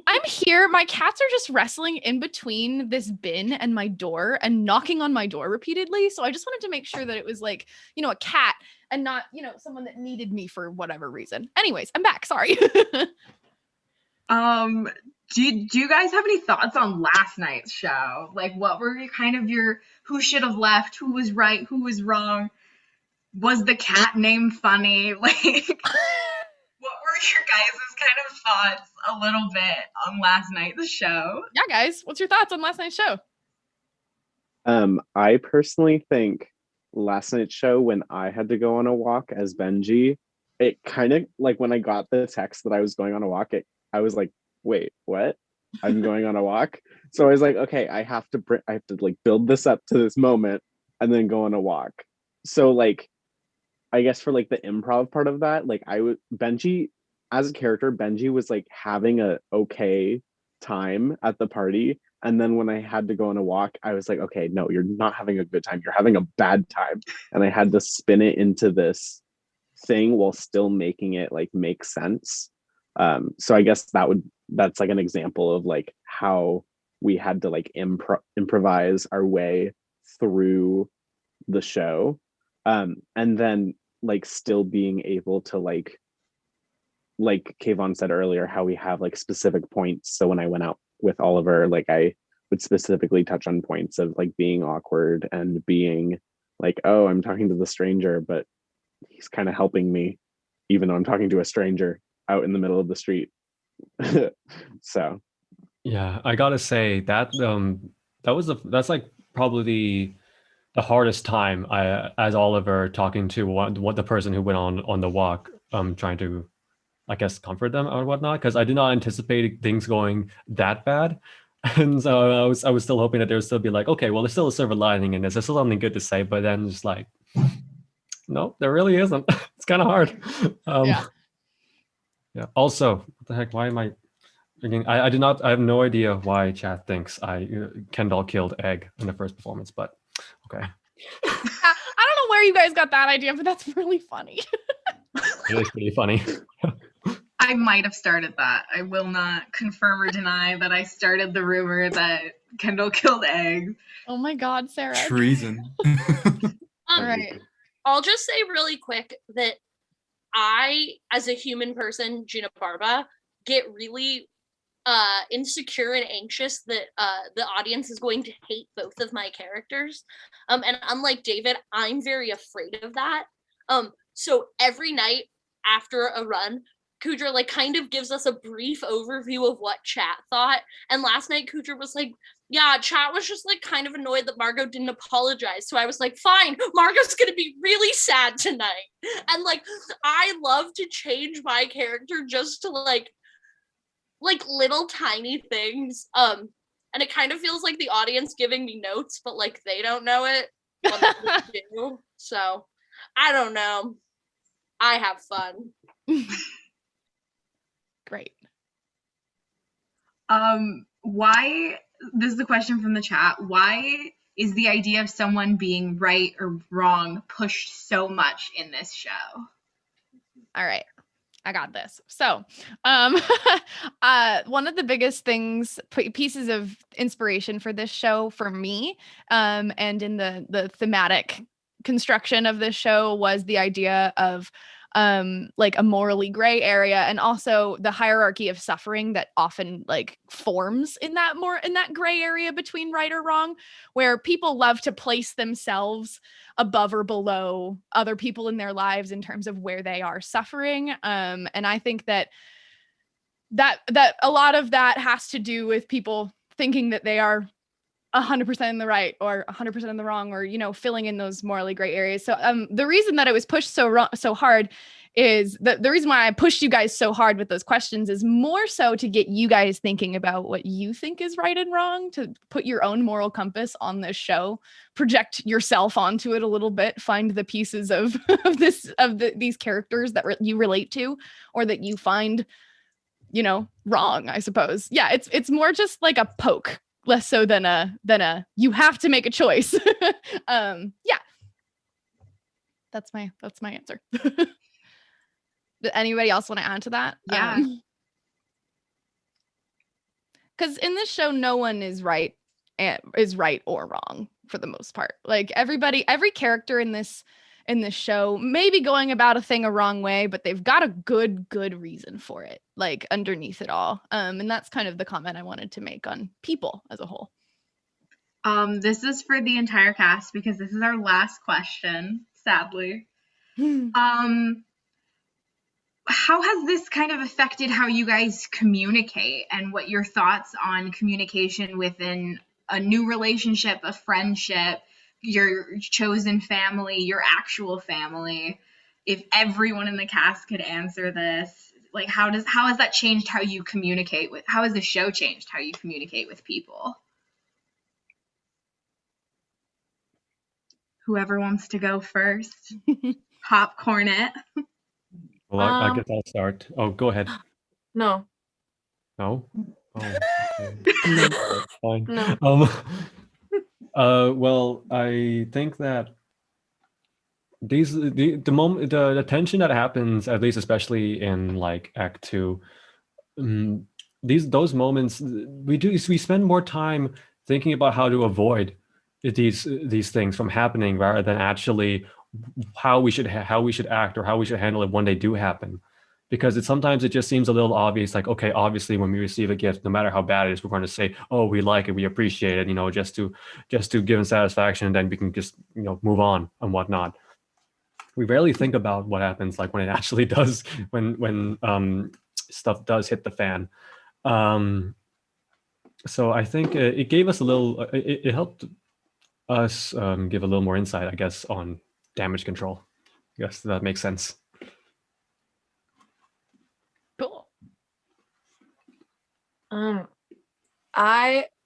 I'm here. My cats are just wrestling in between this bin and my door and knocking on my door repeatedly. So I just wanted to make sure that it was like, you know, a cat and not, you know, someone that needed me for whatever reason. Anyways, I'm back. Sorry. Do you guys have any thoughts on last night's show? Like, what were kind of your who should have left, who was right, who was wrong? Was the cat name funny? Like, what were your guys' kind of thoughts a little bit on last night's show? Yeah, guys, what's your thoughts on last night's show? I personally think last night's show, when I had to go on a walk as Benji, it kind of like when I got the text that I was going on a walk, I was like, wait, what? I'm going on a walk. So I was like, okay, I have to like build this up to this moment and then go on a walk. So like I guess for like the improv part of that, like Benji as a character, Benji was like having a okay time at the party. And then when I had to go on a walk, I was like, okay, no, you're not having a good time. You're having a bad time. And I had to spin it into this thing while still making it like make sense. So I guess that's like an example of like how we had to like improvise our way through the show. And then like still being able to like Kayvon said earlier, how we have like specific points. So when I went out with Oliver, like I would specifically touch on points of like being awkward and being like, oh, I'm talking to the stranger, but he's kind of helping me, even though I'm talking to a stranger out in the middle of the street. So Yeah, I gotta say that's like probably the hardest time as Oliver talking to what the person who went on the walk, trying to, I guess, comfort them or whatnot, because I did not anticipate things going that bad. And so I was still hoping that there would still be like, okay, well, there's still a silver lining in this. There's still something good to say, but then just like, no, there really isn't. It's kind of hard. Yeah. Yeah. Also, what the heck? Why am I? Again, I did not. I have no idea why chat thinks Kendall killed Egg in the first performance, but okay. I don't know where you guys got that idea, but that's really funny. It is pretty funny. I might have started that. I will not confirm or deny that I started the rumor that Kendall killed Egg. Oh my God, Sarah. Treason. All right. I'll just say really quick that I, as a human person, Gina Barba, get really insecure and anxious that the audience is going to hate both of my characters. And unlike David, I'm very afraid of that. So every night after a run, Kudra like kind of gives us a brief overview of what chat thought. And last night Kudra was like, yeah, chat was just like kind of annoyed that Margot didn't apologize. So I was like, fine, Margot's gonna be really sad tonight. And like, I love to change my character just to like little tiny things. And it kind of feels like the audience giving me notes, but like they don't know it. But they do. So I don't know. I have fun. Great. Why, this is a question from the chat, why is the idea of someone being right or wrong pushed so much in this show? All right. I got this. So, one of the biggest pieces of inspiration for this show for me, and in the thematic construction of this show was the idea of like a morally gray area, and also the hierarchy of suffering that often like forms in that gray area between right or wrong, where people love to place themselves above or below other people in their lives in terms of where they are suffering. And I think that a lot of that has to do with people thinking that they are 100% in the right or 100% in the wrong, or, filling in those morally gray areas. So the reason that it was pushed so hard is the reason why I pushed you guys so hard with those questions is more so to get you guys thinking about what you think is right and wrong, to put your own moral compass on this show, project yourself onto it a little bit, find the pieces of these characters that you relate to, or that you find, wrong, I suppose. Yeah, it's more just like a poke, less so than a you have to make a choice. Yeah, that's my answer. Did anybody else want to add to that? Yeah. Because in this show, no one is right or wrong for the most part. Like every character in this show may be going about a thing a wrong way, but they've got a good reason for it, like underneath it all. And that's kind of the comment I wanted to make on people as a whole. This is for the entire cast because this is our last question, sadly. How has this kind of affected how you guys communicate, and what your thoughts on communication within a new relationship, a friendship, your chosen family, your actual family? If everyone in the cast could answer this, like how has that changed how you communicate how has the show changed how you communicate with people? Whoever wants to go first. popcorn it. Well, I guess I'll start. Oh, go ahead. No. No? Oh, okay. No. All right, fine. No. Well, I think that the moment the tension that happens, at least especially in like Act Two, those moments we spend more time thinking about how to avoid these things from happening rather than actually how we should act or how we should handle it when they do happen, because sometimes it just seems a little obvious, like, okay, obviously when we receive a gift, no matter how bad it is, we're going to say, oh, we like it, we appreciate it, just to give them satisfaction, and then we can just move on and whatnot. We rarely think about what happens like when it actually does, when stuff does hit the fan. So I think it gave us a little it helped us give a little more insight, I guess, on damage control. I guess that makes sense. Cool.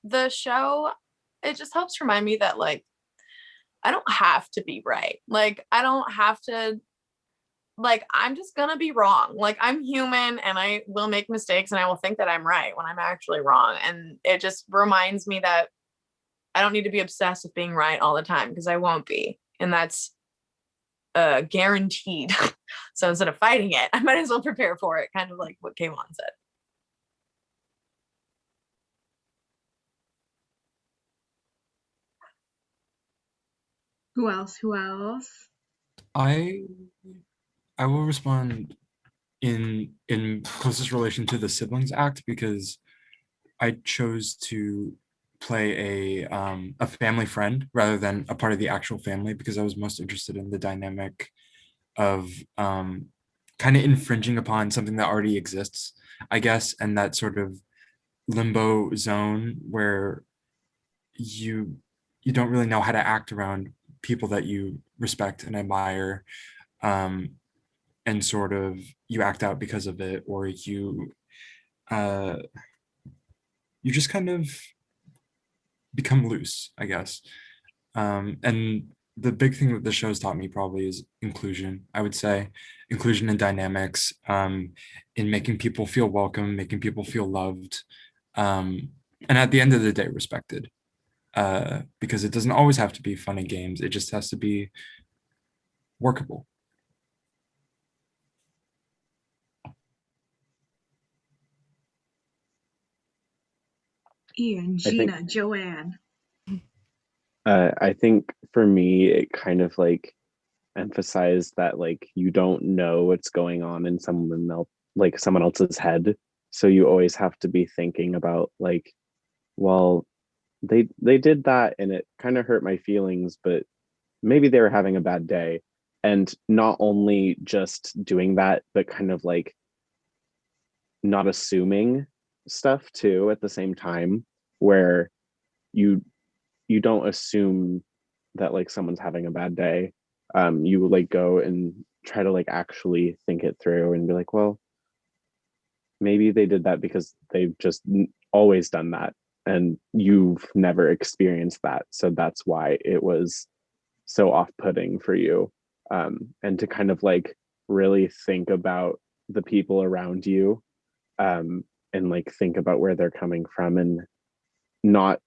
The show, it just helps remind me that like I don't have to be right. Like I don't have to, like, I'm just gonna be wrong. Like I'm human and I will make mistakes and I will think that I'm right when I'm actually wrong. And it just reminds me that I don't need to be obsessed with being right all the time, because I won't be. And that's guaranteed. So instead of fighting it, I might as well prepare for it, kind of like what Kayvon said. Who else? Who else? I will respond in closest relation to the siblings act, because I chose to play a family friend rather than a part of the actual family, because I was most interested in the dynamic of kind of infringing upon something that already exists, I guess, and that sort of limbo zone where you don't really know how to act around people that you respect and admire, and sort of you act out because of it, or you just kind of become loose, I guess. And the big thing that the show's taught me probably is inclusion. I would say inclusion and dynamics, in making people feel welcome, making people feel loved, and at the end of the day, respected. Because it doesn't always have to be fun and games. It just has to be workable. Ian, Gina, Joanne. I think for me, it kind of like emphasized that like you don't know what's going on in someone else's head, so you always have to be thinking about like, well, they did that and it kind of hurt my feelings, but maybe they were having a bad day. And not only just doing that, but kind of like not assuming stuff too at the same time, where you don't assume that like someone's having a bad day. You like go and try to like actually think it through and be like, well, maybe they did that because they've just always done that and you've never experienced that, so that's why it was so off-putting for you. And to kind of like really think about the people around you, and like think about where they're coming from, and not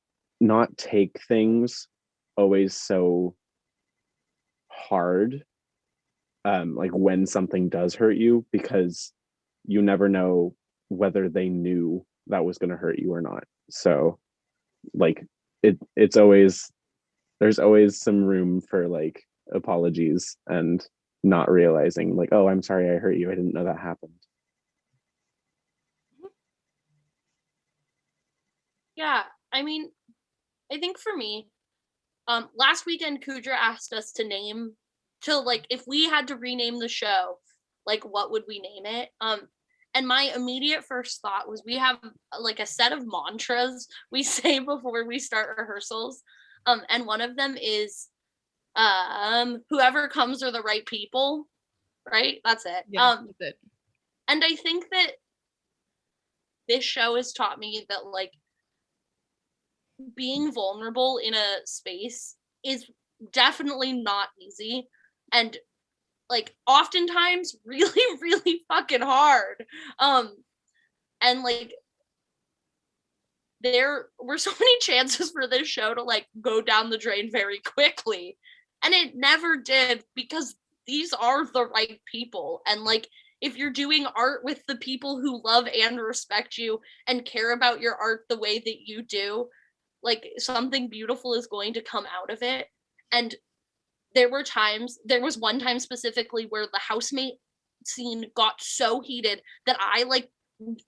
take things always so hard, like when something does hurt you, because you never know whether they knew that was going to hurt you or not. So like it's always, there's always some room for like apologies and not realizing like, oh, I'm sorry I hurt you, I didn't know that happened. Yeah, I mean, I think for me, last weekend Kudra asked us to like, if we had to rename the show, like what would we name it? And my immediate first thought was, we have like a set of mantras we say before we start rehearsals. And one of them is, whoever comes are the right people, right? That's it. Yeah, that's it. And I think that this show has taught me that like being vulnerable in a space is definitely not easy. And like oftentimes really, really fucking hard. And like there were so many chances for this show to like go down the drain very quickly, and it never did, because these are the right people. And like, if you're doing art with the people who love and respect you and care about your art the way that you do, like something beautiful is going to come out of it. And there was one time specifically where the housemate scene got so heated that I like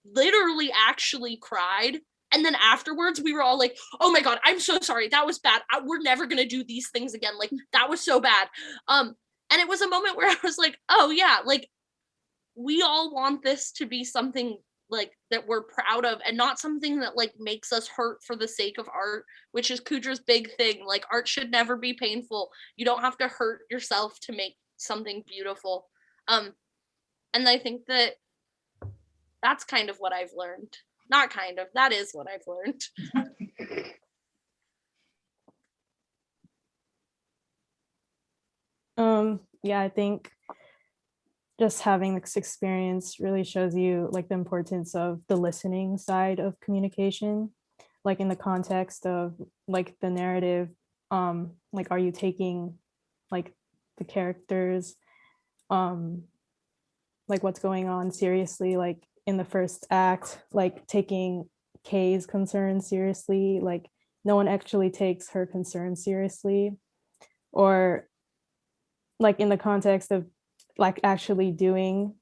literally actually cried. And then afterwards we were all like, oh my God, I'm so sorry. That was bad. We're never going to do these things again. Like, that was so bad. And it was a moment where I was like, oh yeah, like we all want this to be something like that we're proud of, and not something that like makes us hurt for the sake of art, which is Kudra's big thing. Like, art should never be painful. You don't have to hurt yourself to make something beautiful. And I think that that's kind of what I've learned. Not kind of, that is what I've learned. Yeah, I think just having this experience really shows you like the importance of the listening side of communication, like in the context of like the narrative. Like, are you taking like the characters like what's going on seriously, like in the first act, like taking Kay's concerns seriously, like no one actually takes her concerns seriously, or like in the context of like actually doing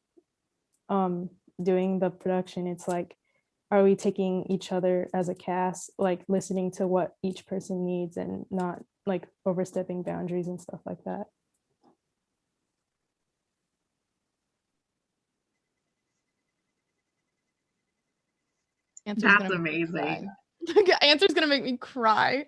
the production, it's like, are we taking each other as a cast, like listening to what each person needs and not like overstepping boundaries and stuff like that. That's amazing. Answer's gonna make me cry.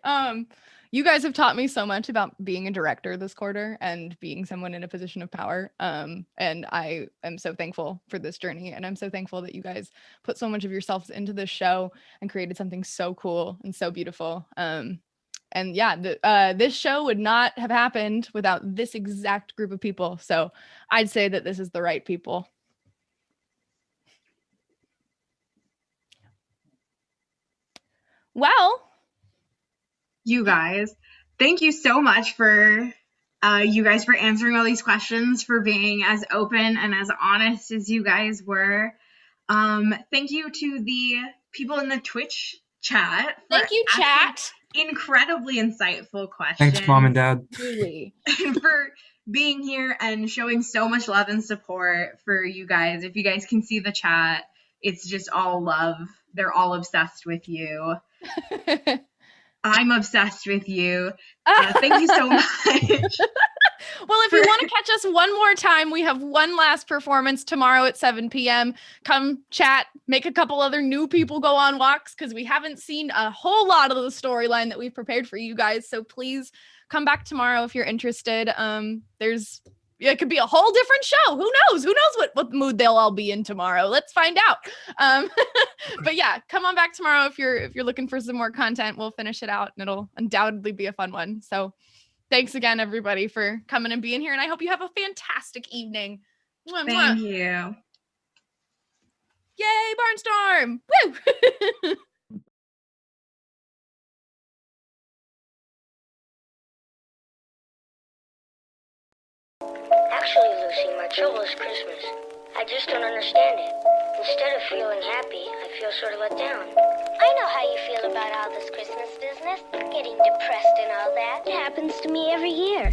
You guys have taught me so much about being a director this quarter and being someone in a position of power. And I am so thankful for this journey. And I'm so thankful that you guys put so much of yourselves into this show and created something so cool and so beautiful. And yeah, this show would not have happened without this exact group of people. So I'd say that this is the right people. Well, you guys, thank you so much for you guys for answering all these questions, for being as open and as honest as you guys were. Thank you to the people in the Twitch chat. Thank you, chat. Incredibly insightful questions. Thanks, Mom and Dad. Really. And for being here and showing so much love and support for you guys. If you guys can see the chat, it's just all love. They're all obsessed with you. I'm obsessed with you. Thank you so much. Well, if you want to catch us one more time, we have one last performance tomorrow at 7 p.m. Come chat, make a couple other new people go on walks, because we haven't seen a whole lot of the storyline that we've prepared for you guys. So please come back tomorrow if you're interested. It could be a whole different show. Who knows? Who knows what mood they'll all be in tomorrow? Let's find out. But yeah, come on back tomorrow if you're looking for some more content. We'll finish it out, and it'll undoubtedly be a fun one. So thanks again, everybody, for coming and being here. And I hope you have a fantastic evening. Mwah, mwah. Thank you. Yay, Barnstorm! Woo! Actually, Lucy, my trouble is Christmas. I just don't understand it. Instead of feeling happy, I feel sort of let down. I know how you feel about all this Christmas business, getting depressed and all that. It happens to me every year.